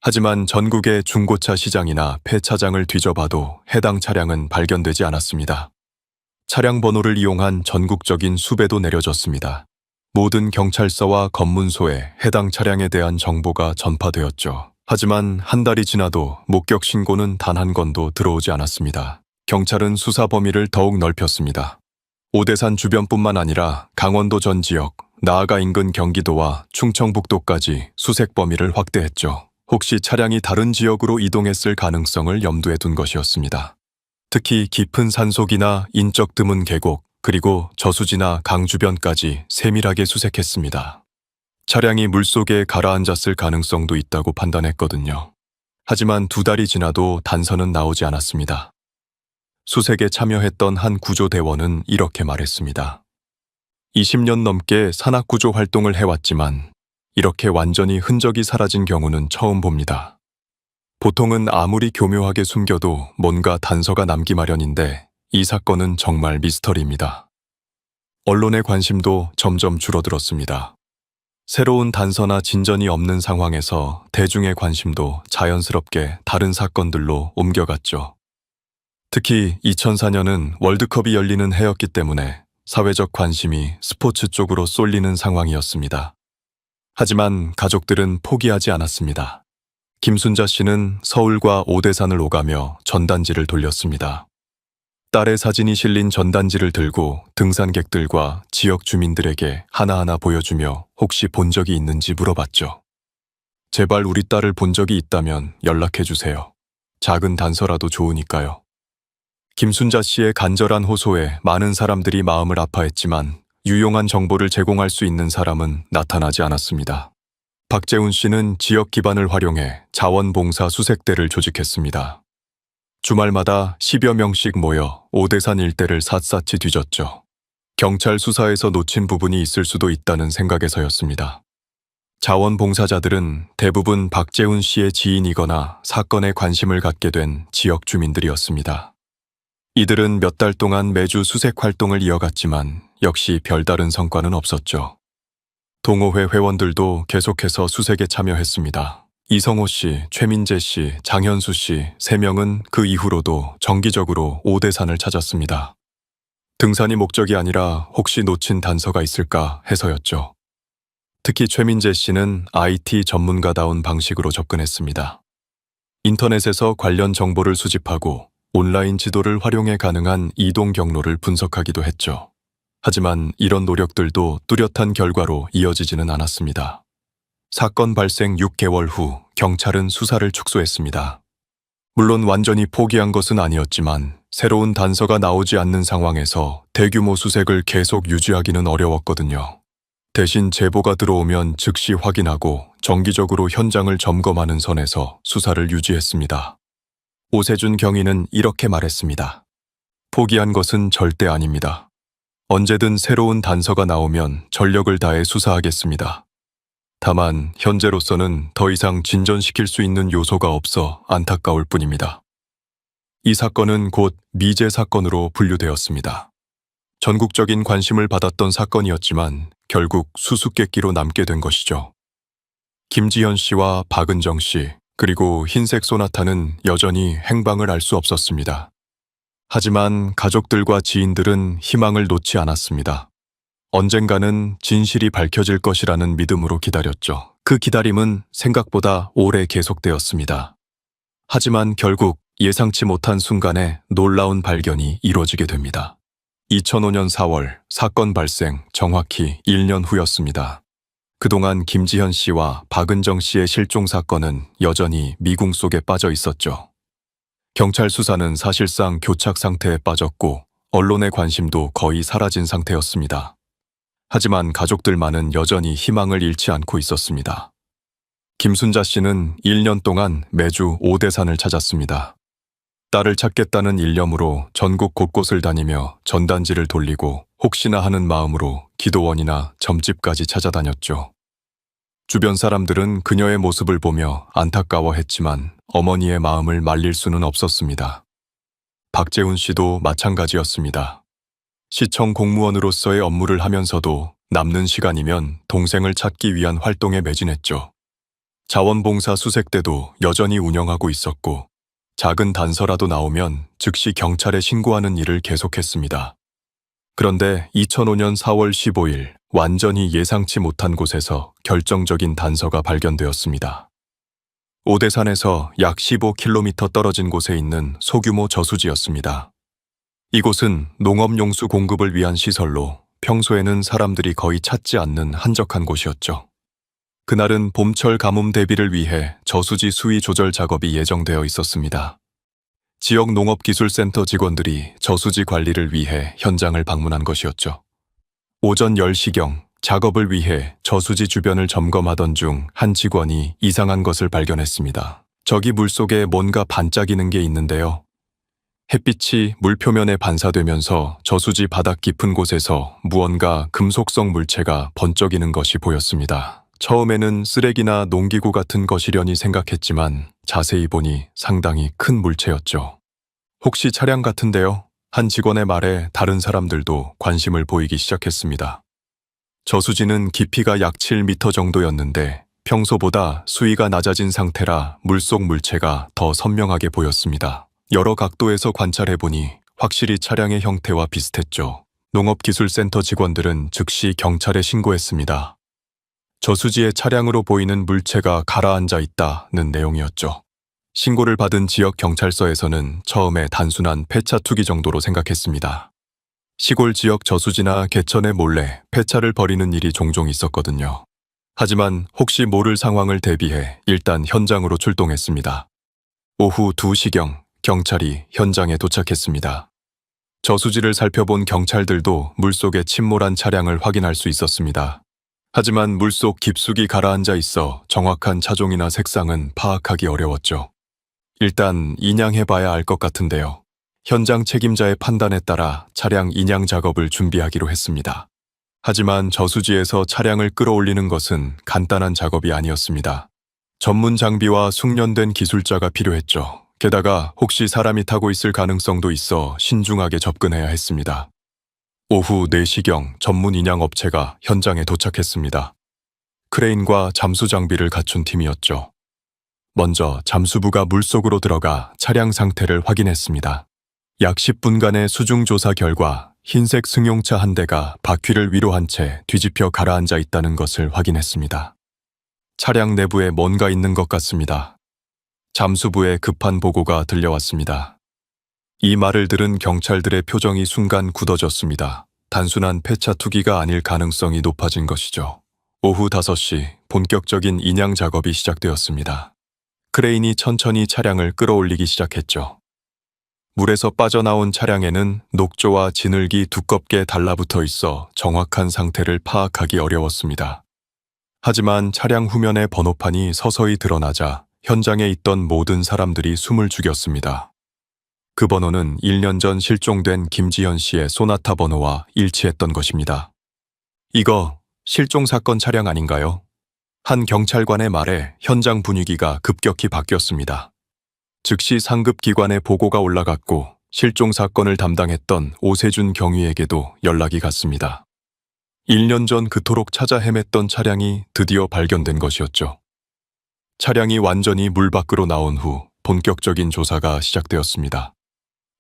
하지만 전국의 중고차 시장이나 폐차장을 뒤져봐도 해당 차량은 발견되지 않았습니다. 차량 번호를 이용한 전국적인 수배도 내려졌습니다. 모든 경찰서와 검문소에 해당 차량에 대한 정보가 전파되었죠. 하지만 한 달이 지나도 목격 신고는 단 한 건도 들어오지 않았습니다. 경찰은 수사 범위를 더욱 넓혔습니다. 오대산 주변뿐만 아니라 강원도 전 지역, 나아가 인근 경기도와 충청북도까지 수색 범위를 확대했죠. 혹시 차량이 다른 지역으로 이동했을 가능성을 염두에 둔 것이었습니다. 특히 깊은 산속이나 인적 드문 계곡, 그리고 저수지나 강 주변까지 세밀하게 수색했습니다. 차량이 물속에 가라앉았을 가능성도 있다고 판단했거든요. 하지만 2달이 지나도 단서는 나오지 않았습니다. 수색에 참여했던 한 구조대원은 이렇게 말했습니다. 20년 넘게 산악구조 활동을 해왔지만 이렇게 완전히 흔적이 사라진 경우는 처음 봅니다. 보통은 아무리 교묘하게 숨겨도 뭔가 단서가 남기 마련인데 이 사건은 정말 미스터리입니다. 언론의 관심도 점점 줄어들었습니다. 새로운 단서나 진전이 없는 상황에서 대중의 관심도 자연스럽게 다른 사건들로 옮겨갔죠. 특히 2004년은 월드컵이 열리는 해였기 때문에 사회적 관심이 스포츠 쪽으로 쏠리는 상황이었습니다. 하지만 가족들은 포기하지 않았습니다. 김순자 씨는 서울과 오대산을 오가며 전단지를 돌렸습니다. 딸의 사진이 실린 전단지를 들고 등산객들과 지역 주민들에게 하나하나 보여주며 혹시 본 적이 있는지 물어봤죠. 제발 우리 딸을 본 적이 있다면 연락해주세요. 작은 단서라도 좋으니까요. 김순자 씨의 간절한 호소에 많은 사람들이 마음을 아파했지만 유용한 정보를 제공할 수 있는 사람은 나타나지 않았습니다. 박재훈 씨는 지역 기반을 활용해 자원봉사 수색대를 조직했습니다. 주말마다 10여 명씩 모여 오대산 일대를 샅샅이 뒤졌죠. 경찰 수사에서 놓친 부분이 있을 수도 있다는 생각에서였습니다. 자원봉사자들은 대부분 박재훈 씨의 지인이거나 사건에 관심을 갖게 된 지역 주민들이었습니다. 이들은 몇 달 동안 매주 수색 활동을 이어갔지만 역시 별다른 성과는 없었죠. 동호회 회원들도 계속해서 수색에 참여했습니다. 이성호 씨, 최민재 씨, 장현수 씨 3명은 그 이후로도 정기적으로 오대산을 찾았습니다. 등산이 목적이 아니라 혹시 놓친 단서가 있을까 해서였죠. 특히 최민재 씨는 IT 전문가다운 방식으로 접근했습니다. 인터넷에서 관련 정보를 수집하고 온라인 지도를 활용해 가능한 이동 경로를 분석하기도 했죠. 하지만 이런 노력들도 뚜렷한 결과로 이어지지는 않았습니다. 사건 발생 6개월 후 경찰은 수사를 축소했습니다. 물론 완전히 포기한 것은 아니었지만 새로운 단서가 나오지 않는 상황에서 대규모 수색을 계속 유지하기는 어려웠거든요. 대신 제보가 들어오면 즉시 확인하고 정기적으로 현장을 점검하는 선에서 수사를 유지했습니다. 오세준 경위는 이렇게 말했습니다. 포기한 것은 절대 아닙니다. 언제든 새로운 단서가 나오면 전력을 다해 수사하겠습니다. 다만 현재로서는 더 이상 진전시킬 수 있는 요소가 없어 안타까울 뿐입니다. 이 사건은 곧 미제 사건으로 분류되었습니다. 전국적인 관심을 받았던 사건이었지만 결국 수수께끼로 남게 된 것이죠. 김지현 씨와 박은정 씨, 그리고 흰색 소나타는 여전히 행방을 알 수 없었습니다. 하지만 가족들과 지인들은 희망을 놓지 않았습니다. 언젠가는 진실이 밝혀질 것이라는 믿음으로 기다렸죠. 그 기다림은 생각보다 오래 계속되었습니다. 하지만 결국 예상치 못한 순간에 놀라운 발견이 이루어지게 됩니다. 2005년 4월 사건 발생 정확히 1년 후였습니다. 그동안 김지현 씨와 박은정 씨의 실종 사건은 여전히 미궁 속에 빠져 있었죠. 경찰 수사는 사실상 교착 상태에 빠졌고 언론의 관심도 거의 사라진 상태였습니다. 하지만 가족들만은 여전히 희망을 잃지 않고 있었습니다. 김순자 씨는 1년 동안 매주 오대산을 찾았습니다. 딸을 찾겠다는 일념으로 전국 곳곳을 다니며 전단지를 돌리고 혹시나 하는 마음으로 기도원이나 점집까지 찾아다녔죠. 주변 사람들은 그녀의 모습을 보며 안타까워했지만 어머니의 마음을 말릴 수는 없었습니다. 박재훈 씨도 마찬가지였습니다. 시청 공무원으로서의 업무를 하면서도 남는 시간이면 동생을 찾기 위한 활동에 매진했죠. 자원봉사 수색대도 여전히 운영하고 있었고 작은 단서라도 나오면 즉시 경찰에 신고하는 일을 계속했습니다. 그런데 2005년 4월 15일 완전히 예상치 못한 곳에서 결정적인 단서가 발견되었습니다. 오대산에서 약 15km 떨어진 곳에 있는 소규모 저수지였습니다. 이곳은 농업용수 공급을 위한 시설로 평소에는 사람들이 거의 찾지 않는 한적한 곳이었죠. 그날은 봄철 가뭄 대비를 위해 저수지 수위 조절 작업이 예정되어 있었습니다. 지역 농업기술센터 직원들이 저수지 관리를 위해 현장을 방문한 것이었죠. 오전 10시경 작업을 위해 저수지 주변을 점검하던 중 한 직원이 이상한 것을 발견했습니다. 저기 물속에 뭔가 반짝이는 게 있는데요. 햇빛이 물 표면에 반사되면서 저수지 바닥 깊은 곳에서 무언가 금속성 물체가 번쩍이는 것이 보였습니다. 처음에는 쓰레기나 농기구 같은 것이려니 생각했지만 자세히 보니 상당히 큰 물체였죠. 혹시 차량 같은데요? 한 직원의 말에 다른 사람들도 관심을 보이기 시작했습니다. 저수지는 깊이가 약 7m 정도였는데 평소보다 수위가 낮아진 상태라 물속 물체가 더 선명하게 보였습니다. 여러 각도에서 관찰해보니 확실히 차량의 형태와 비슷했죠. 농업기술센터 직원들은 즉시 경찰에 신고했습니다. 저수지에 차량으로 보이는 물체가 가라앉아 있다는 내용이었죠. 신고를 받은 지역 경찰서에서는 처음에 단순한 폐차 투기 정도로 생각했습니다. 시골 지역 저수지나 개천에 몰래 폐차를 벌이는 일이 종종 있었거든요. 하지만 혹시 모를 상황을 대비해 일단 현장으로 출동했습니다. 오후 2시경 경찰이 현장에 도착했습니다. 저수지를 살펴본 경찰들도 물속에 침몰한 차량을 확인할 수 있었습니다. 하지만 물속 깊숙이 가라앉아 있어 정확한 차종이나 색상은 파악하기 어려웠죠. 일단 인양해봐야 알 것 같은데요. 현장 책임자의 판단에 따라 차량 인양 작업을 준비하기로 했습니다. 하지만 저수지에서 차량을 끌어올리는 것은 간단한 작업이 아니었습니다. 전문 장비와 숙련된 기술자가 필요했죠. 게다가 혹시 사람이 타고 있을 가능성도 있어 신중하게 접근해야 했습니다. 오후 4시경 전문 인양 업체가 현장에 도착했습니다. 크레인과 잠수 장비를 갖춘 팀이었죠. 먼저 잠수부가 물속으로 들어가 차량 상태를 확인했습니다. 약 10분간의 수중 조사 결과 흰색 승용차 한 대가 바퀴를 위로 한 채 뒤집혀 가라앉아 있다는 것을 확인했습니다. 차량 내부에 뭔가 있는 것 같습니다. 잠수부에 급한 보고가 들려왔습니다. 이 말을 들은 경찰들의 표정이 순간 굳어졌습니다. 단순한 폐차 투기가 아닐 가능성이 높아진 것이죠. 오후 5시 본격적인 인양 작업이 시작되었습니다. 크레인이 천천히 차량을 끌어올리기 시작했죠. 물에서 빠져나온 차량에는 녹조와 진흙이 두껍게 달라붙어 있어 정확한 상태를 파악하기 어려웠습니다. 하지만 차량 후면의 번호판이 서서히 드러나자 현장에 있던 모든 사람들이 숨을 죽였습니다. 그 번호는 1년 전 실종된 김지현 씨의 소나타 번호와 일치했던 것입니다. 이거 실종 사건 차량 아닌가요? 한 경찰관의 말에 현장 분위기가 급격히 바뀌었습니다. 즉시 상급 기관에 보고가 올라갔고 실종 사건을 담당했던 오세준 경위에게도 연락이 갔습니다. 1년 전 그토록 찾아 헤맸던 차량이 드디어 발견된 것이었죠. 차량이 완전히 물 밖으로 나온 후 본격적인 조사가 시작되었습니다.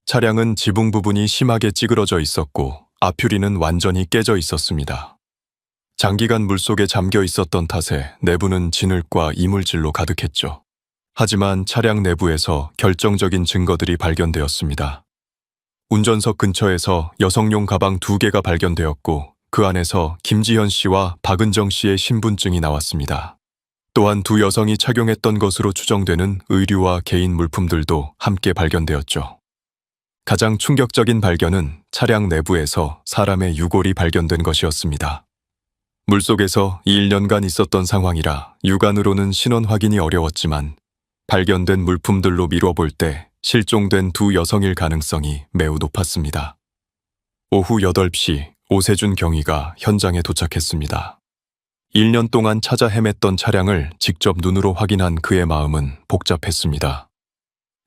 차량은 지붕 부분이 심하게 찌그러져 있었고 앞유리는 완전히 깨져 있었습니다. 장기간 물속에 잠겨 있었던 탓에 내부는 진흙과 이물질로 가득했죠. 하지만 차량 내부에서 결정적인 증거들이 발견되었습니다. 운전석 근처에서 여성용 가방 2개가 발견되었고 그 안에서 김지현 씨와 박은정 씨의 신분증이 나왔습니다. 또한 두 여성이 착용했던 것으로 추정되는 의류와 개인 물품들도 함께 발견되었죠. 가장 충격적인 발견은 차량 내부에서 사람의 유골이 발견된 것이었습니다. 물속에서 1년간 있었던 상황이라 육안으로는 신원 확인이 어려웠지만 발견된 물품들로 미뤄볼 때 실종된 두 여성일 가능성이 매우 높았습니다. 오후 8시 오세준 경위가 현장에 도착했습니다. 1년 동안 찾아 헤맸던 차량을 직접 눈으로 확인한 그의 마음은 복잡했습니다.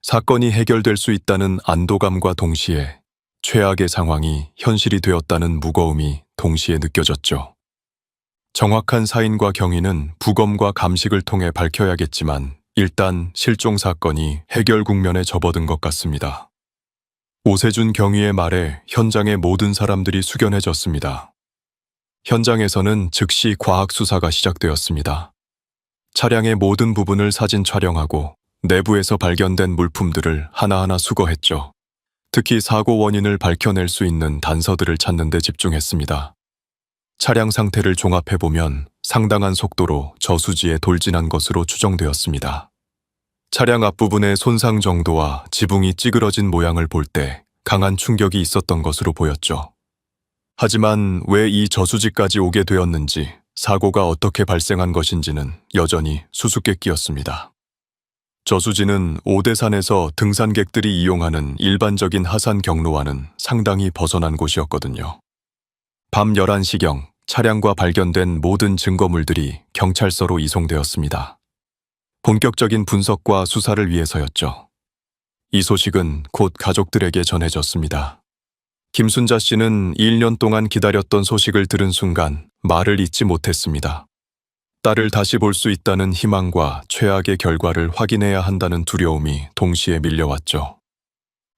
사건이 해결될 수 있다는 안도감과 동시에 최악의 상황이 현실이 되었다는 무거움이 동시에 느껴졌죠. 정확한 사인과 경위는 부검과 감식을 통해 밝혀야겠지만 일단 실종 사건이 해결 국면에 접어든 것 같습니다. 오세준 경위의 말에 현장의 모든 사람들이 숙연해졌습니다. 현장에서는 즉시 과학 수사가 시작되었습니다. 차량의 모든 부분을 사진 촬영하고 내부에서 발견된 물품들을 하나하나 수거했죠. 특히 사고 원인을 밝혀낼 수 있는 단서들을 찾는 데 집중했습니다. 차량 상태를 종합해보면 상당한 속도로 저수지에 돌진한 것으로 추정되었습니다. 차량 앞부분의 손상 정도와 지붕이 찌그러진 모양을 볼 때 강한 충격이 있었던 것으로 보였죠. 하지만 왜 이 저수지까지 오게 되었는지, 사고가 어떻게 발생한 것인지는 여전히 수수께끼였습니다. 저수지는 오대산에서 등산객들이 이용하는 일반적인 하산 경로와는 상당히 벗어난 곳이었거든요. 밤 11시경 차량과 발견된 모든 증거물들이 경찰서로 이송되었습니다. 본격적인 분석과 수사를 위해서였죠. 이 소식은 곧 가족들에게 전해졌습니다. 김순자 씨는 1년 동안 기다렸던 소식을 들은 순간 말을 잇지 못했습니다. 딸을 다시 볼 수 있다는 희망과 최악의 결과를 확인해야 한다는 두려움이 동시에 밀려왔죠.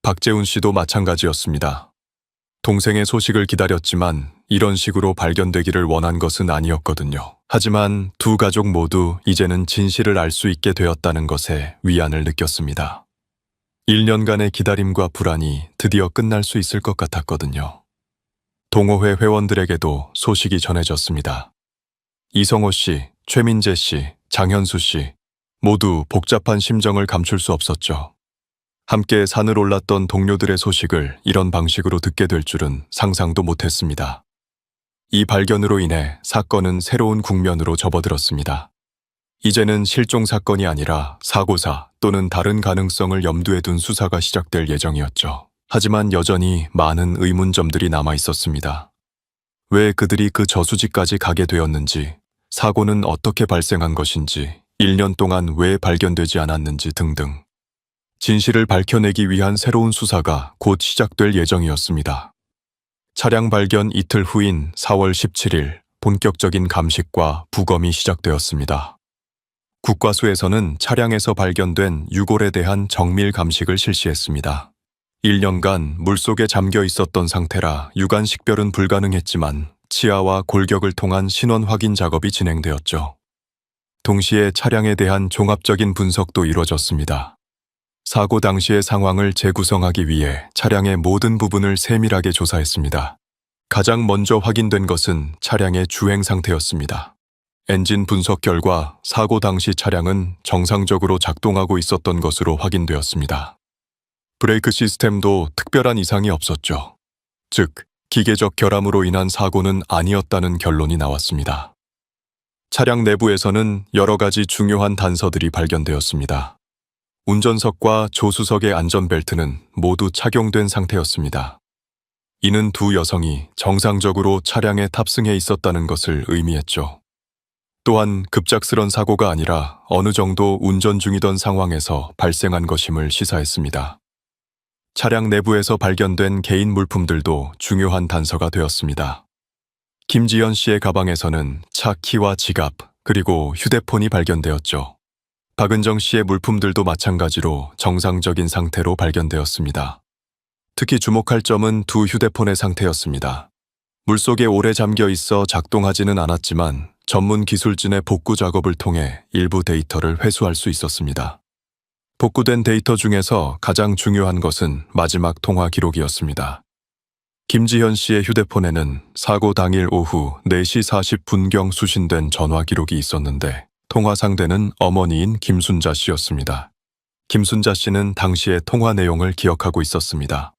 박재훈 씨도 마찬가지였습니다. 동생의 소식을 기다렸지만 이런 식으로 발견되기를 원한 것은 아니었거든요. 하지만 두 가족 모두 이제는 진실을 알 수 있게 되었다는 것에 위안을 느꼈습니다. 1년간의 기다림과 불안이 드디어 끝날 수 있을 것 같았거든요. 동호회 회원들에게도 소식이 전해졌습니다. 이성호 씨, 최민재 씨, 장현수 씨 모두 복잡한 심정을 감출 수 없었죠. 함께 산을 올랐던 동료들의 소식을 이런 방식으로 듣게 될 줄은 상상도 못했습니다. 이 발견으로 인해 사건은 새로운 국면으로 접어들었습니다. 이제는 실종 사건이 아니라 사고사 또는 다른 가능성을 염두에 둔 수사가 시작될 예정이었죠. 하지만 여전히 많은 의문점들이 남아 있었습니다. 왜 그들이 그 저수지까지 가게 되었는지, 사고는 어떻게 발생한 것인지, 1년 동안 왜 발견되지 않았는지 등등. 진실을 밝혀내기 위한 새로운 수사가 곧 시작될 예정이었습니다. 차량 발견 이틀 후인 4월 17일 본격적인 감식과 부검이 시작되었습니다. 국과수에서는 차량에서 발견된 유골에 대한 정밀 감식을 실시했습니다. 1년간 물속에 잠겨 있었던 상태라 유관 식별은 불가능했지만 치아와 골격을 통한 신원 확인 작업이 진행되었죠. 동시에 차량에 대한 종합적인 분석도 이루어졌습니다. 사고 당시의 상황을 재구성하기 위해 차량의 모든 부분을 세밀하게 조사했습니다. 가장 먼저 확인된 것은 차량의 주행 상태였습니다. 엔진 분석 결과 사고 당시 차량은 정상적으로 작동하고 있었던 것으로 확인되었습니다. 브레이크 시스템도 특별한 이상이 없었죠. 즉, 기계적 결함으로 인한 사고는 아니었다는 결론이 나왔습니다. 차량 내부에서는 여러 가지 중요한 단서들이 발견되었습니다. 운전석과 조수석의 안전벨트는 모두 착용된 상태였습니다. 이는 두 여성이 정상적으로 차량에 탑승해 있었다는 것을 의미했죠. 또한 급작스런 사고가 아니라 어느 정도 운전 중이던 상황에서 발생한 것임을 시사했습니다. 차량 내부에서 발견된 개인 물품들도 중요한 단서가 되었습니다. 김지연 씨의 가방에서는 차 키와 지갑, 그리고 휴대폰이 발견되었죠. 박은정 씨의 물품들도 마찬가지로 정상적인 상태로 발견되었습니다. 특히 주목할 점은 두 휴대폰의 상태였습니다. 물속에 오래 잠겨 있어 작동하지는 않았지만 전문 기술진의 복구 작업을 통해 일부 데이터를 회수할 수 있었습니다. 복구된 데이터 중에서 가장 중요한 것은 마지막 통화 기록이었습니다. 김지현 씨의 휴대폰에는 사고 당일 오후 4시 40분경 수신된 전화 기록이 있었는데 통화 상대는 어머니인 김순자 씨였습니다. 김순자 씨는 당시의 통화 내용을 기억하고 있었습니다.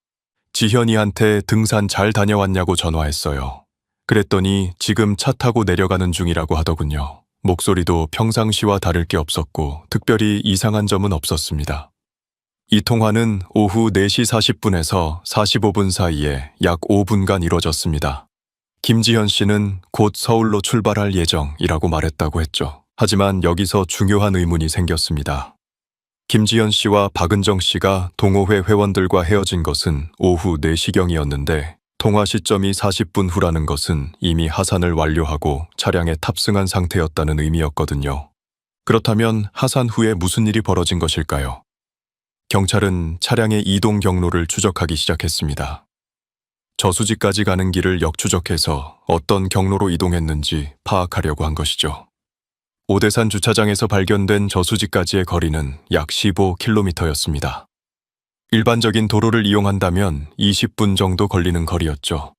지현이한테 등산 잘 다녀왔냐고 전화했어요. 그랬더니 지금 차 타고 내려가는 중이라고 하더군요. 목소리도 평상시와 다를 게 없었고 특별히 이상한 점은 없었습니다. 이 통화는 오후 4시 40분에서 45분 사이에 약 5분간 이뤄졌습니다. 김지현 씨는 곧 서울로 출발할 예정이라고 말했다고 했죠. 하지만 여기서 중요한 의문이 생겼습니다. 김지현 씨와 박은정 씨가 동호회 회원들과 헤어진 것은 오후 4시경이었는데 통화 시점이 40분 후라는 것은 이미 하산을 완료하고 차량에 탑승한 상태였다는 의미였거든요. 그렇다면 하산 후에 무슨 일이 벌어진 것일까요? 경찰은 차량의 이동 경로를 추적하기 시작했습니다. 저수지까지 가는 길을 역추적해서 어떤 경로로 이동했는지 파악하려고 한 것이죠. 오대산 주차장에서 발견된 저수지까지의 거리는 약 15km였습니다. 일반적인 도로를 이용한다면 20분 정도 걸리는 거리였죠.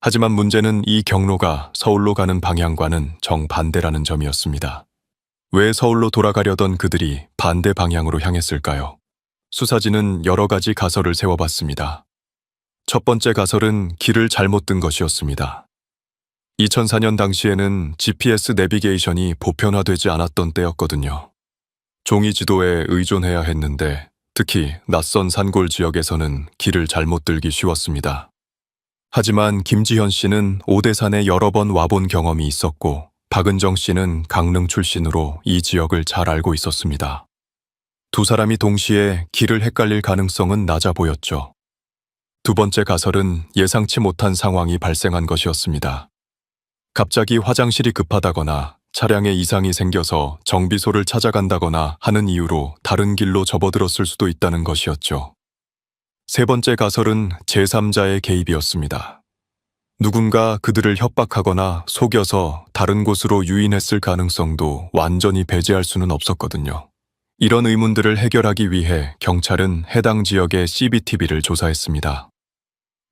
하지만 문제는 이 경로가 서울로 가는 방향과는 정반대라는 점이었습니다. 왜 서울로 돌아가려던 그들이 반대 방향으로 향했을까요? 수사진은 여러 가지 가설을 세워봤습니다. 첫 번째 가설은 길을 잘못 든 것이었습니다. 2004년 당시에는 GPS 내비게이션이 보편화되지 않았던 때였거든요. 종이 지도에 의존해야 했는데 특히 낯선 산골 지역에서는 길을 잘못 들기 쉬웠습니다. 하지만 김지현 씨는 오대산에 여러 번 와본 경험이 있었고 박은정 씨는 강릉 출신으로 이 지역을 잘 알고 있었습니다. 두 사람이 동시에 길을 헷갈릴 가능성은 낮아 보였죠. 두 번째 가설은 예상치 못한 상황이 발생한 것이었습니다. 갑자기 화장실이 급하다거나 차량에 이상이 생겨서 정비소를 찾아간다거나 하는 이유로 다른 길로 접어들었을 수도 있다는 것이었죠. 세 번째 가설은 제3자의 개입이었습니다. 누군가 그들을 협박하거나 속여서 다른 곳으로 유인했을 가능성도 완전히 배제할 수는 없었거든요. 이런 의문들을 해결하기 위해 경찰은 해당 지역의 CCTV를 조사했습니다.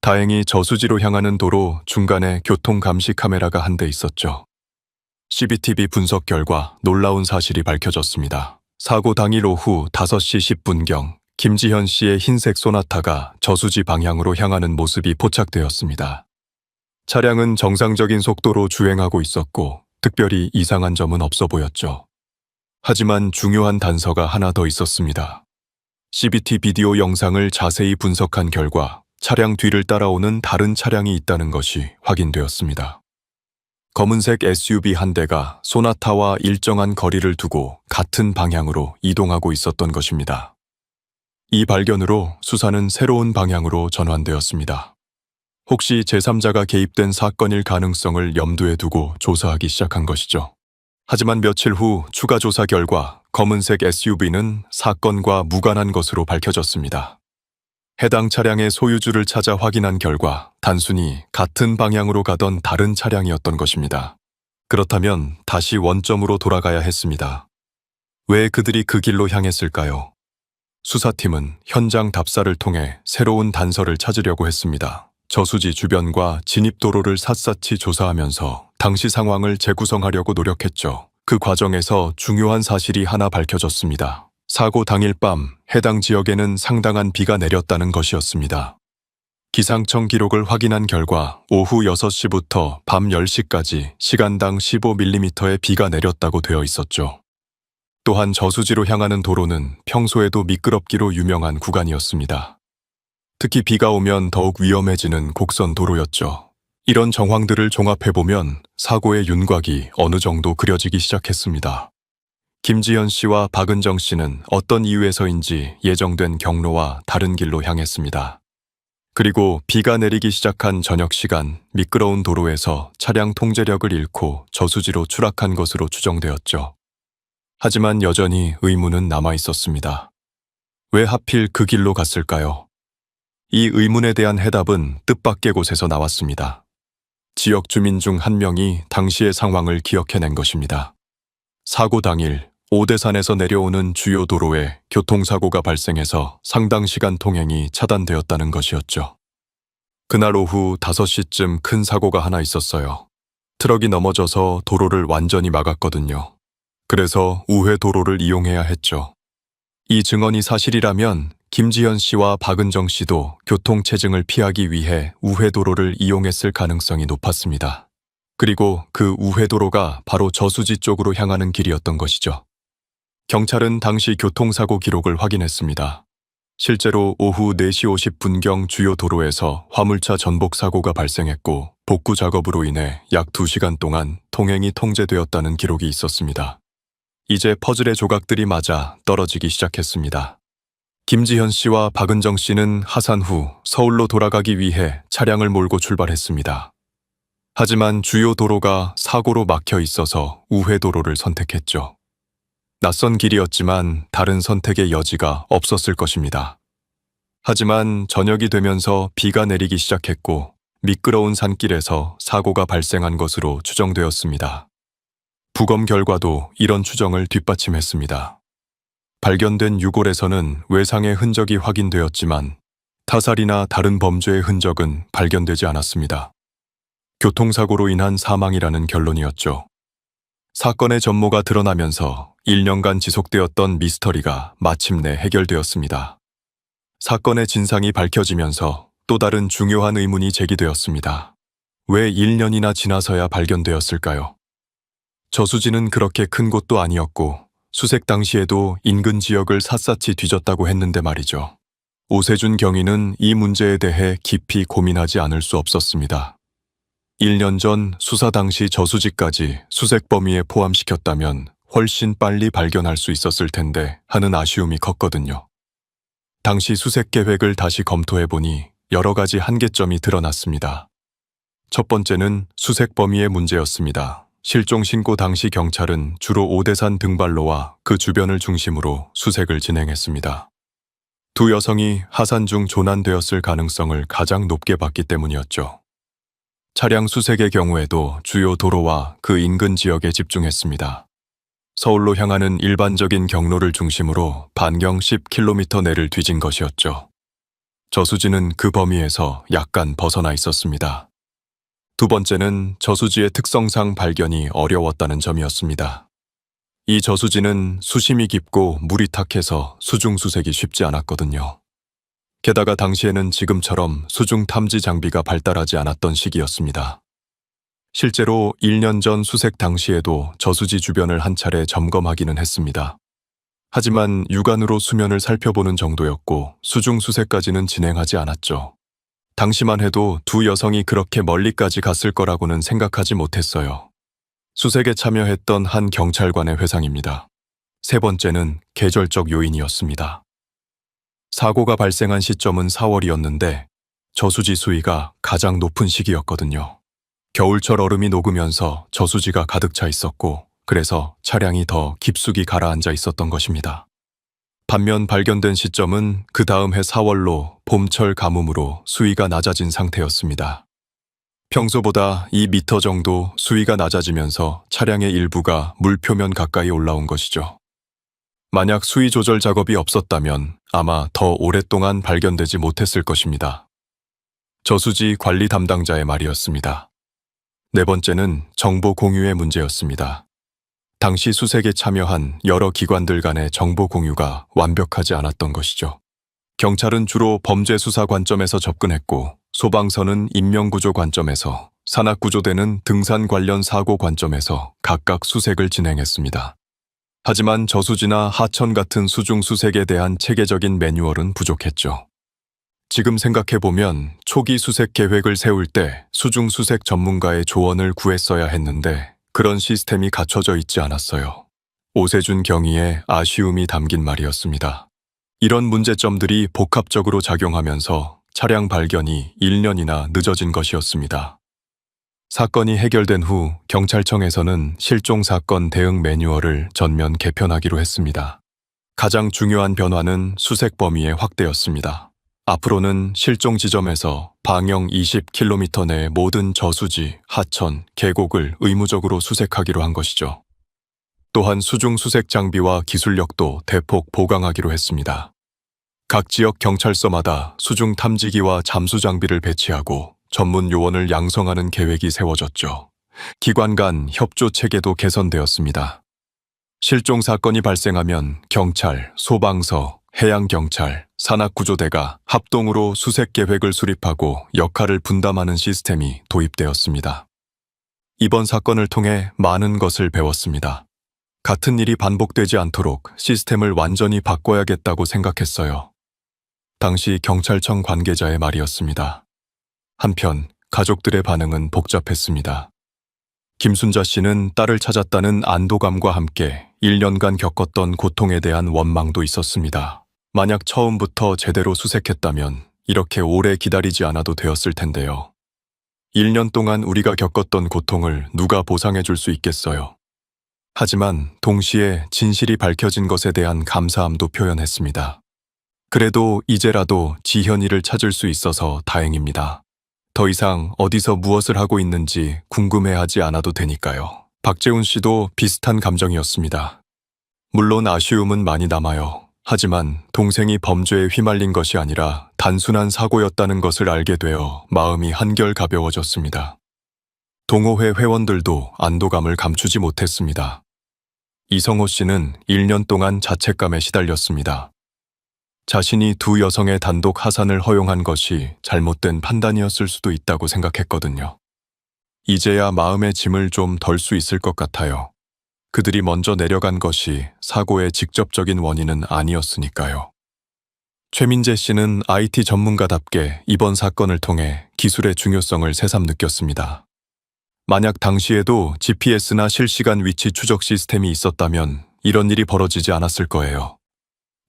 다행히 저수지로 향하는 도로 중간에 교통 감시 카메라가 한 대 있었죠. CCTV 분석 결과 놀라운 사실이 밝혀졌습니다. 사고 당일 오후 5시 10분경 김지현 씨의 흰색 소나타가 저수지 방향으로 향하는 모습이 포착되었습니다. 차량은 정상적인 속도로 주행하고 있었고 특별히 이상한 점은 없어 보였죠. 하지만 중요한 단서가 하나 더 있었습니다. CCTV 비디오 영상을 자세히 분석한 결과 차량 뒤를 따라오는 다른 차량이 있다는 것이 확인되었습니다. 검은색 SUV 한 대가 소나타와 일정한 거리를 두고 같은 방향으로 이동하고 있었던 것입니다. 이 발견으로 수사는 새로운 방향으로 전환되었습니다. 혹시 제3자가 개입된 사건일 가능성을 염두에 두고 조사하기 시작한 것이죠. 하지만 며칠 후 추가 조사 결과 검은색 SUV는 사건과 무관한 것으로 밝혀졌습니다. 해당 차량의 소유주를 찾아 확인한 결과 단순히 같은 방향으로 가던 다른 차량이었던 것입니다. 그렇다면 다시 원점으로 돌아가야 했습니다. 왜 그들이 그 길로 향했을까요? 수사팀은 현장 답사를 통해 새로운 단서를 찾으려고 했습니다. 저수지 주변과 진입도로를 샅샅이 조사하면서 당시 상황을 재구성하려고 노력했죠. 그 과정에서 중요한 사실이 하나 밝혀졌습니다. 사고 당일 밤 해당 지역에는 상당한 비가 내렸다는 것이었습니다. 기상청 기록을 확인한 결과 오후 6시부터 밤 10시까지 시간당 15mm의 비가 내렸다고 되어 있었죠. 또한 저수지로 향하는 도로는 평소에도 미끄럽기로 유명한 구간이었습니다. 특히 비가 오면 더욱 위험해지는 곡선 도로였죠. 이런 정황들을 종합해보면 사고의 윤곽이 어느 정도 그려지기 시작했습니다. 김지현 씨와 박은정 씨는 어떤 이유에서인지 예정된 경로와 다른 길로 향했습니다. 그리고 비가 내리기 시작한 저녁 시간 미끄러운 도로에서 차량 통제력을 잃고 저수지로 추락한 것으로 추정되었죠. 하지만 여전히 의문은 남아 있었습니다. 왜 하필 그 길로 갔을까요? 이 의문에 대한 해답은 뜻밖의 곳에서 나왔습니다. 지역 주민 중 한 명이 당시의 상황을 기억해낸 것입니다. 사고 당일 오대산에서 내려오는 주요 도로에 교통사고가 발생해서 상당 시간 통행이 차단되었다는 것이었죠. 그날 오후 5시쯤 큰 사고가 하나 있었어요. 트럭이 넘어져서 도로를 완전히 막았거든요. 그래서 우회 도로를 이용해야 했죠. 이 증언이 사실이라면 김지현 씨와 박은정 씨도 교통체증을 피하기 위해 우회 도로를 이용했을 가능성이 높았습니다. 그리고 그 우회 도로가 바로 저수지 쪽으로 향하는 길이었던 것이죠. 경찰은 당시 교통사고 기록을 확인했습니다. 실제로 오후 4시 50분경 주요 도로에서 화물차 전복 사고가 발생했고 복구 작업으로 인해 약 2시간 동안 통행이 통제되었다는 기록이 있었습니다. 이제 퍼즐의 조각들이 맞아 떨어지기 시작했습니다. 김지현 씨와 박은정 씨는 하산 후 서울로 돌아가기 위해 차량을 몰고 출발했습니다. 하지만 주요 도로가 사고로 막혀 있어서 우회 도로를 선택했죠. 낯선 길이었지만 다른 선택의 여지가 없었을 것입니다. 하지만 저녁이 되면서 비가 내리기 시작했고 미끄러운 산길에서 사고가 발생한 것으로 추정되었습니다. 부검 결과도 이런 추정을 뒷받침했습니다. 발견된 유골에서는 외상의 흔적이 확인되었지만 타살이나 다른 범죄의 흔적은 발견되지 않았습니다. 교통사고로 인한 사망이라는 결론이었죠. 사건의 전모가 드러나면서 1년간 지속되었던 미스터리가 마침내 해결되었습니다. 사건의 진상이 밝혀지면서 또 다른 중요한 의문이 제기되었습니다. 왜 1년이나 지나서야 발견되었을까요? 저수지는 그렇게 큰 곳도 아니었고 수색 당시에도 인근 지역을 샅샅이 뒤졌다고 했는데 말이죠. 오세준 경위는 이 문제에 대해 깊이 고민하지 않을 수 없었습니다. 1년 전 수사 당시 저수지까지 수색 범위에 포함시켰다면 훨씬 빨리 발견할 수 있었을 텐데 하는 아쉬움이 컸거든요. 당시 수색 계획을 다시 검토해보니 여러 가지 한계점이 드러났습니다. 첫 번째는 수색 범위의 문제였습니다. 실종 신고 당시 경찰은 주로 오대산 등발로와 그 주변을 중심으로 수색을 진행했습니다. 두 여성이 하산 중 조난되었을 가능성을 가장 높게 봤기 때문이었죠. 차량 수색의 경우에도 주요 도로와 그 인근 지역에 집중했습니다. 서울로 향하는 일반적인 경로를 중심으로 반경 10km 내를 뒤진 것이었죠. 저수지는 그 범위에서 약간 벗어나 있었습니다. 두 번째는 저수지의 특성상 발견이 어려웠다는 점이었습니다. 이 저수지는 수심이 깊고 물이 탁해서 수중 수색이 쉽지 않았거든요. 게다가 당시에는 지금처럼 수중 탐지 장비가 발달하지 않았던 시기였습니다. 실제로 1년 전 수색 당시에도 저수지 주변을 한 차례 점검하기는 했습니다. 하지만 육안으로 수면을 살펴보는 정도였고 수중 수색까지는 진행하지 않았죠. 당시만 해도 두 여성이 그렇게 멀리까지 갔을 거라고는 생각하지 못했어요. 수색에 참여했던 한 경찰관의 회상입니다. 세 번째는 계절적 요인이었습니다. 사고가 발생한 시점은 4월이었는데 저수지 수위가 가장 높은 시기였거든요. 겨울철 얼음이 녹으면서 저수지가 가득 차 있었고 그래서 차량이 더 깊숙이 가라앉아 있었던 것입니다. 반면 발견된 시점은 그 다음 해 4월로 봄철 가뭄으로 수위가 낮아진 상태였습니다. 평소보다 2m 정도 수위가 낮아지면서 차량의 일부가 물 표면 가까이 올라온 것이죠. 만약 수위 조절 작업이 없었다면 아마 더 오랫동안 발견되지 못했을 것입니다. 저수지 관리 담당자의 말이었습니다. 네 번째는 정보 공유의 문제였습니다. 당시 수색에 참여한 여러 기관들 간의 정보 공유가 완벽하지 않았던 것이죠. 경찰은 주로 범죄 수사 관점에서 접근했고 소방서는 인명구조 관점에서, 산악구조대는 등산 관련 사고 관점에서 각각 수색을 진행했습니다. 하지만 저수지나 하천 같은 수중 수색에 대한 체계적인 매뉴얼은 부족했죠. 지금 생각해보면 초기 수색 계획을 세울 때 수중 수색 전문가의 조언을 구했어야 했는데 그런 시스템이 갖춰져 있지 않았어요. 오세준 경위에 아쉬움이 담긴 말이었습니다. 이런 문제점들이 복합적으로 작용하면서 차량 발견이 1년이나 늦어진 것이었습니다. 사건이 해결된 후 경찰청에서는 실종 사건 대응 매뉴얼을 전면 개편하기로 했습니다. 가장 중요한 변화는 수색 범위의 확대였습니다. 앞으로는 실종 지점에서 방형 20km 내 모든 저수지, 하천, 계곡을 의무적으로 수색하기로 한 것이죠. 또한 수중 수색 장비와 기술력도 대폭 보강하기로 했습니다. 각 지역 경찰서마다 수중 탐지기와 잠수 장비를 배치하고 전문 요원을 양성하는 계획이 세워졌죠. 기관 간 협조 체계도 개선되었습니다. 실종 사건이 발생하면 경찰, 소방서, 해양경찰, 산악구조대가 합동으로 수색 계획을 수립하고 역할을 분담하는 시스템이 도입되었습니다. 이번 사건을 통해 많은 것을 배웠습니다. 같은 일이 반복되지 않도록 시스템을 완전히 바꿔야겠다고 생각했어요. 당시 경찰청 관계자의 말이었습니다. 한편 가족들의 반응은 복잡했습니다. 김순자 씨는 딸을 찾았다는 안도감과 함께 1년간 겪었던 고통에 대한 원망도 있었습니다. 만약 처음부터 제대로 수색했다면 이렇게 오래 기다리지 않아도 되었을 텐데요. 1년 동안 우리가 겪었던 고통을 누가 보상해 줄 수 있겠어요. 하지만 동시에 진실이 밝혀진 것에 대한 감사함도 표현했습니다. 그래도 이제라도 지현이를 찾을 수 있어서 다행입니다. 더 이상 어디서 무엇을 하고 있는지 궁금해하지 않아도 되니까요. 박재훈 씨도 비슷한 감정이었습니다. 물론 아쉬움은 많이 남아요. 하지만 동생이 범죄에 휘말린 것이 아니라 단순한 사고였다는 것을 알게 되어 마음이 한결 가벼워졌습니다. 동호회 회원들도 안도감을 감추지 못했습니다. 이성호 씨는 1년 동안 자책감에 시달렸습니다. 자신이 두 여성의 단독 하산을 허용한 것이 잘못된 판단이었을 수도 있다고 생각했거든요. 이제야 마음의 짐을 좀 덜 수 있을 것 같아요. 그들이 먼저 내려간 것이 사고의 직접적인 원인은 아니었으니까요. 최민재 씨는 IT 전문가답게 이번 사건을 통해 기술의 중요성을 새삼 느꼈습니다. 만약 당시에도 GPS나 실시간 위치 추적 시스템이 있었다면 이런 일이 벌어지지 않았을 거예요.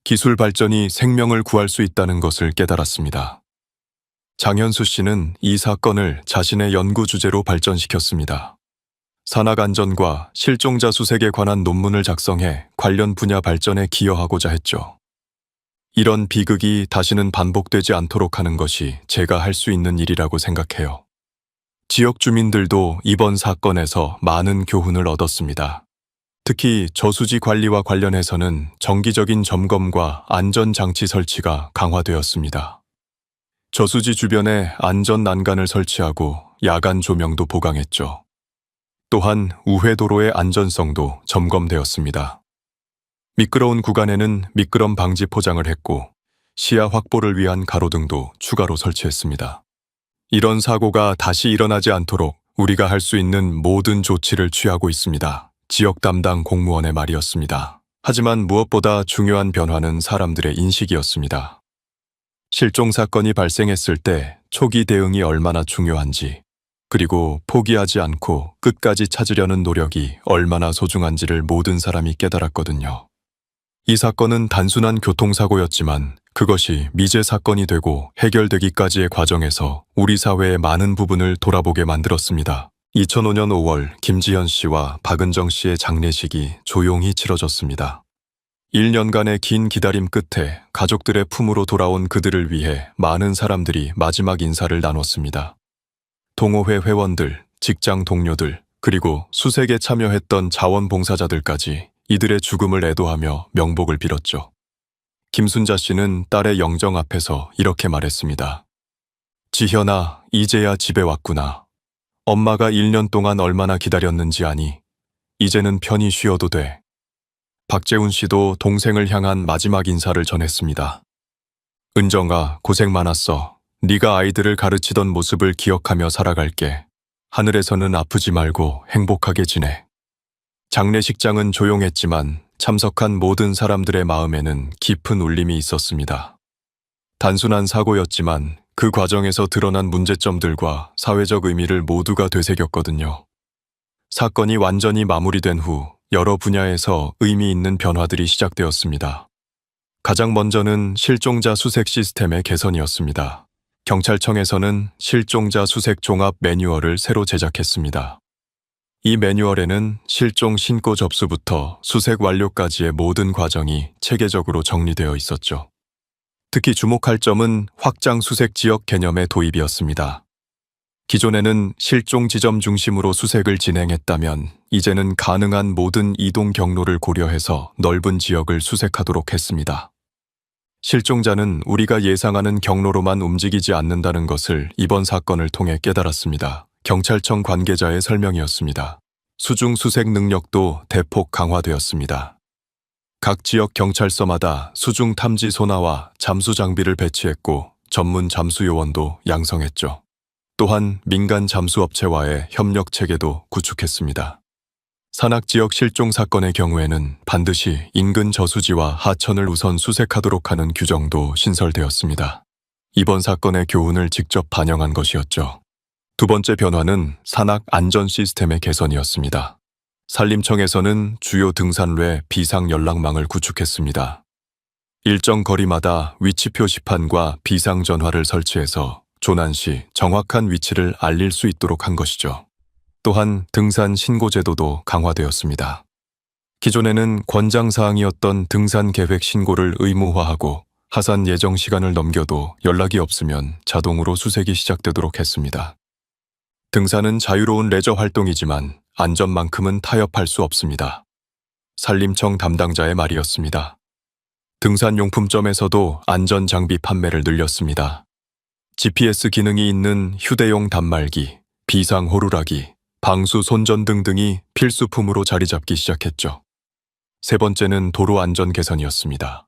기술 발전이 생명을 구할 수 있다는 것을 깨달았습니다. 장현수 씨는 이 사건을 자신의 연구 주제로 발전시켰습니다. 산악안전과 실종자 수색에 관한 논문을 작성해 관련 분야 발전에 기여하고자 했죠. 이런 비극이 다시는 반복되지 않도록 하는 것이 제가 할 수 있는 일이라고 생각해요. 지역 주민들도 이번 사건에서 많은 교훈을 얻었습니다. 특히 저수지 관리와 관련해서는 정기적인 점검과 안전장치 설치가 강화되었습니다. 저수지 주변에 안전 난간을 설치하고 야간 조명도 보강했죠. 또한 우회도로의 안전성도 점검되었습니다. 미끄러운 구간에는 미끄럼 방지 포장을 했고 시야 확보를 위한 가로등도 추가로 설치했습니다. 이런 사고가 다시 일어나지 않도록 우리가 할 수 있는 모든 조치를 취하고 있습니다. 지역 담당 공무원의 말이었습니다. 하지만 무엇보다 중요한 변화는 사람들의 인식이었습니다. 실종 사건이 발생했을 때 초기 대응이 얼마나 중요한지, 그리고 포기하지 않고 끝까지 찾으려는 노력이 얼마나 소중한지를 모든 사람이 깨달았거든요. 이 사건은 단순한 교통사고였지만 그것이 미제 사건이 되고 해결되기까지의 과정에서 우리 사회의 많은 부분을 돌아보게 만들었습니다. 2005년 5월 김지현 씨와 박은정 씨의 장례식이 조용히 치러졌습니다. 1년간의 긴 기다림 끝에 가족들의 품으로 돌아온 그들을 위해 많은 사람들이 마지막 인사를 나눴습니다. 동호회 회원들, 직장 동료들, 그리고 수색에 참여했던 자원봉사자들까지 이들의 죽음을 애도하며 명복을 빌었죠. 김순자 씨는 딸의 영정 앞에서 이렇게 말했습니다. 지현아, 이제야 집에 왔구나. 엄마가 1년 동안 얼마나 기다렸는지 아니? 이제는 편히 쉬어도 돼. 박재훈 씨도 동생을 향한 마지막 인사를 전했습니다. 은정아, 고생 많았어. 네가 아이들을 가르치던 모습을 기억하며 살아갈게. 하늘에서는 아프지 말고 행복하게 지내. 장례식장은 조용했지만 참석한 모든 사람들의 마음에는 깊은 울림이 있었습니다. 단순한 사고였지만 그 과정에서 드러난 문제점들과 사회적 의미를 모두가 되새겼거든요. 사건이 완전히 마무리된 후 여러 분야에서 의미 있는 변화들이 시작되었습니다. 가장 먼저는 실종자 수색 시스템의 개선이었습니다. 경찰청에서는 실종자 수색 종합 매뉴얼을 새로 제작했습니다. 이 매뉴얼에는 실종 신고 접수부터 수색 완료까지의 모든 과정이 체계적으로 정리되어 있었죠. 특히 주목할 점은 확장 수색 지역 개념의 도입이었습니다. 기존에는 실종 지점 중심으로 수색을 진행했다면 이제는 가능한 모든 이동 경로를 고려해서 넓은 지역을 수색하도록 했습니다. 실종자는 우리가 예상하는 경로로만 움직이지 않는다는 것을 이번 사건을 통해 깨달았습니다. 경찰청 관계자의 설명이었습니다. 수중 수색 능력도 대폭 강화되었습니다. 각 지역 경찰서마다 수중 탐지 소나와 잠수 장비를 배치했고 전문 잠수 요원도 양성했죠. 또한 민간 잠수업체와의 협력 체계도 구축했습니다. 산악지역 실종 사건의 경우에는 반드시 인근 저수지와 하천을 우선 수색하도록 하는 규정도 신설되었습니다. 이번 사건의 교훈을 직접 반영한 것이었죠. 두 번째 변화는 산악 안전 시스템의 개선이었습니다. 산림청에서는 주요 등산로에 비상 연락망을 구축했습니다. 일정 거리마다 위치 표시판과 비상 전화를 설치해서 조난 시 정확한 위치를 알릴 수 있도록 한 것이죠. 또한 등산 신고 제도도 강화되었습니다. 기존에는 권장사항이었던 등산 계획 신고를 의무화하고 하산 예정 시간을 넘겨도 연락이 없으면 자동으로 수색이 시작되도록 했습니다. 등산은 자유로운 레저 활동이지만 안전만큼은 타협할 수 없습니다. 산림청 담당자의 말이었습니다. 등산용품점에서도 안전장비 판매를 늘렸습니다. GPS 기능이 있는 휴대용 단말기, 비상호루라기, 방수 손전등 등이 필수품으로 자리 잡기 시작했죠. 세 번째는 도로 안전 개선이었습니다.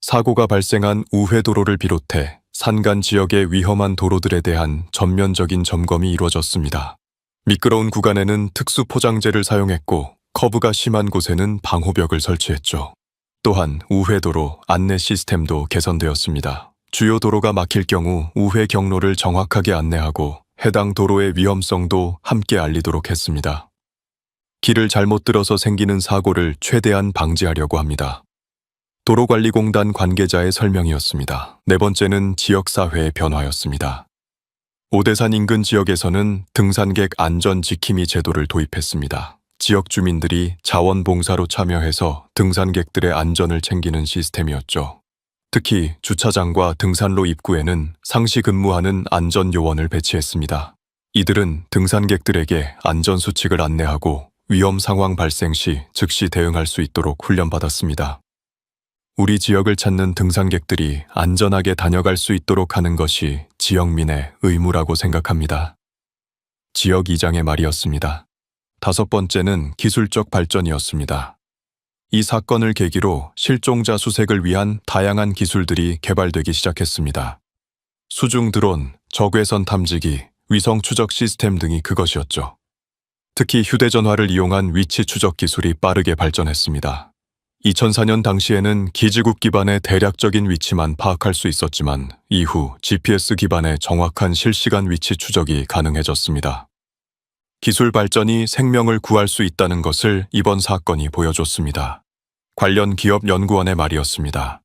사고가 발생한 우회도로를 비롯해 산간 지역의 위험한 도로들에 대한 전면적인 점검이 이루어졌습니다. 미끄러운 구간에는 특수 포장재를 사용했고 커브가 심한 곳에는 방호벽을 설치했죠. 또한 우회도로 안내 시스템도 개선되었습니다. 주요 도로가 막힐 경우 우회 경로를 정확하게 안내하고 해당 도로의 위험성도 함께 알리도록 했습니다. 길을 잘못 들어서 생기는 사고를 최대한 방지하려고 합니다. 도로관리공단 관계자의 설명이었습니다. 네 번째는 지역사회의 변화였습니다. 오대산 인근 지역에서는 등산객 안전지킴이 제도를 도입했습니다. 지역 주민들이 자원봉사로 참여해서 등산객들의 안전을 챙기는 시스템이었죠. 특히 주차장과 등산로 입구에는 상시 근무하는 안전요원을 배치했습니다. 이들은 등산객들에게 안전수칙을 안내하고 위험 상황 발생 시 즉시 대응할 수 있도록 훈련받았습니다. 우리 지역을 찾는 등산객들이 안전하게 다녀갈 수 있도록 하는 것이 지역민의 의무라고 생각합니다. 지역 이장의 말이었습니다. 다섯 번째는 기술적 발전이었습니다. 이 사건을 계기로 실종자 수색을 위한 다양한 기술들이 개발되기 시작했습니다. 수중 드론, 적외선 탐지기, 위성 추적 시스템 등이 그것이었죠. 특히 휴대전화를 이용한 위치 추적 기술이 빠르게 발전했습니다. 2004년 당시에는 기지국 기반의 대략적인 위치만 파악할 수 있었지만 이후 GPS 기반의 정확한 실시간 위치 추적이 가능해졌습니다. 기술 발전이 생명을 구할 수 있다는 것을 이번 사건이 보여줬습니다. 관련 기업 연구원의 말이었습니다.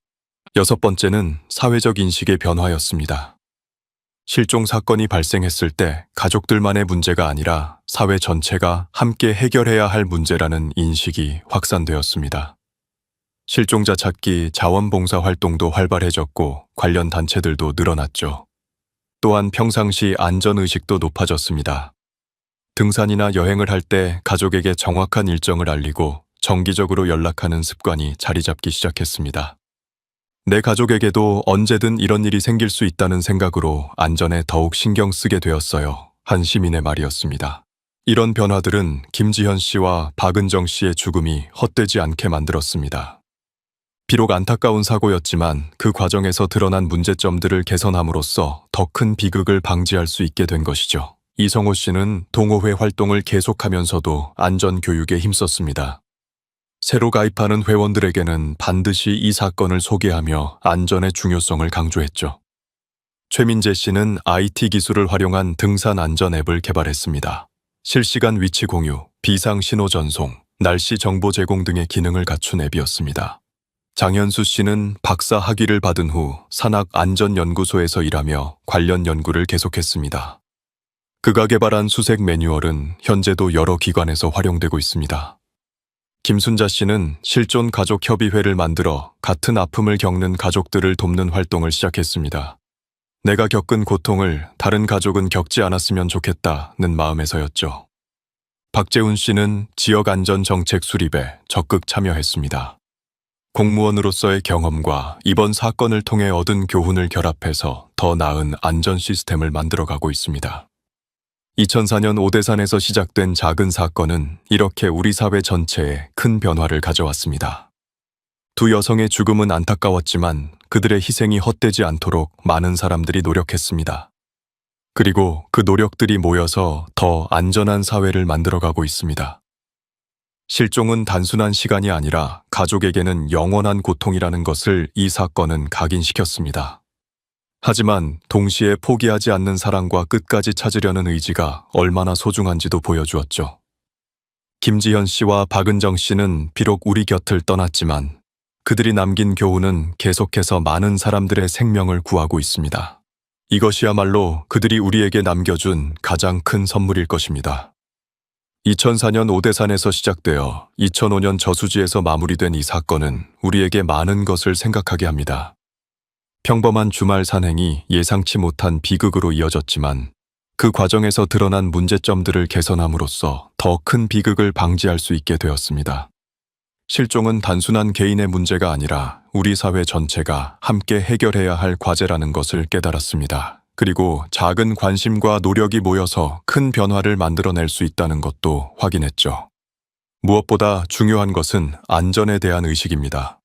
여섯 번째는 사회적 인식의 변화였습니다. 실종 사건이 발생했을 때 가족들만의 문제가 아니라 사회 전체가 함께 해결해야 할 문제라는 인식이 확산되었습니다. 실종자 찾기, 자원봉사 활동도 활발해졌고 관련 단체들도 늘어났죠. 또한 평상시 안전의식도 높아졌습니다. 등산이나 여행을 할 때 가족에게 정확한 일정을 알리고 정기적으로 연락하는 습관이 자리 잡기 시작했습니다. 내 가족에게도 언제든 이런 일이 생길 수 있다는 생각으로 안전에 더욱 신경 쓰게 되었어요. 한 시민의 말이었습니다. 이런 변화들은 김지현 씨와 박은정 씨의 죽음이 헛되지 않게 만들었습니다. 비록 안타까운 사고였지만 그 과정에서 드러난 문제점들을 개선함으로써 더 큰 비극을 방지할 수 있게 된 것이죠. 이성호 씨는 동호회 활동을 계속하면서도 안전교육에 힘썼습니다. 새로 가입하는 회원들에게는 반드시 이 사건을 소개하며 안전의 중요성을 강조했죠. 최민재 씨는 IT 기술을 활용한 등산 안전 앱을 개발했습니다. 실시간 위치 공유, 비상 신호 전송, 날씨 정보 제공 등의 기능을 갖춘 앱이었습니다. 장현수 씨는 박사 학위를 받은 후 산악안전연구소에서 일하며 관련 연구를 계속했습니다. 그가 개발한 수색 매뉴얼은 현재도 여러 기관에서 활용되고 있습니다. 김순자 씨는 실존 가족 협의회를 만들어 같은 아픔을 겪는 가족들을 돕는 활동을 시작했습니다. 내가 겪은 고통을 다른 가족은 겪지 않았으면 좋겠다는 마음에서였죠. 박재훈 씨는 지역 안전 정책 수립에 적극 참여했습니다. 공무원으로서의 경험과 이번 사건을 통해 얻은 교훈을 결합해서 더 나은 안전 시스템을 만들어가고 있습니다. 2004년 오대산에서 시작된 작은 사건은 이렇게 우리 사회 전체에 큰 변화를 가져왔습니다. 두 여성의 죽음은 안타까웠지만 그들의 희생이 헛되지 않도록 많은 사람들이 노력했습니다. 그리고 그 노력들이 모여서 더 안전한 사회를 만들어가고 있습니다. 실종은 단순한 시간이 아니라 가족에게는 영원한 고통이라는 것을 이 사건은 각인시켰습니다. 하지만 동시에 포기하지 않는 사랑과 끝까지 찾으려는 의지가 얼마나 소중한지도 보여주었죠. 김지현 씨와 박은정 씨는 비록 우리 곁을 떠났지만 그들이 남긴 교훈은 계속해서 많은 사람들의 생명을 구하고 있습니다. 이것이야말로 그들이 우리에게 남겨준 가장 큰 선물일 것입니다. 2004년 오대산에서 시작되어 2005년 저수지에서 마무리된 이 사건은 우리에게 많은 것을 생각하게 합니다. 평범한 주말 산행이 예상치 못한 비극으로 이어졌지만 그 과정에서 드러난 문제점들을 개선함으로써 더 큰 비극을 방지할 수 있게 되었습니다. 실종은 단순한 개인의 문제가 아니라 우리 사회 전체가 함께 해결해야 할 과제라는 것을 깨달았습니다. 그리고 작은 관심과 노력이 모여서 큰 변화를 만들어낼 수 있다는 것도 확인했죠. 무엇보다 중요한 것은 안전에 대한 의식입니다.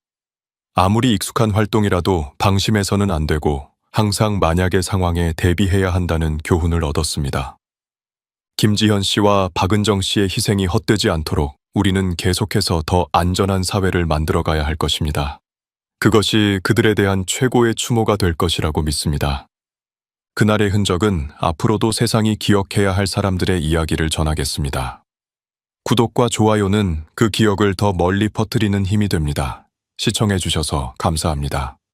아무리 익숙한 활동이라도 방심해서는 안 되고 항상 만약의 상황에 대비해야 한다는 교훈을 얻었습니다. 김지현 씨와 박은정 씨의 희생이 헛되지 않도록 우리는 계속해서 더 안전한 사회를 만들어가야 할 것입니다. 그것이 그들에 대한 최고의 추모가 될 것이라고 믿습니다. 그날의 흔적은 앞으로도 세상이 기억해야 할 사람들의 이야기를 전하겠습니다. 구독과 좋아요는 그 기억을 더 멀리 퍼뜨리는 힘이 됩니다. 시청해주셔서 감사합니다.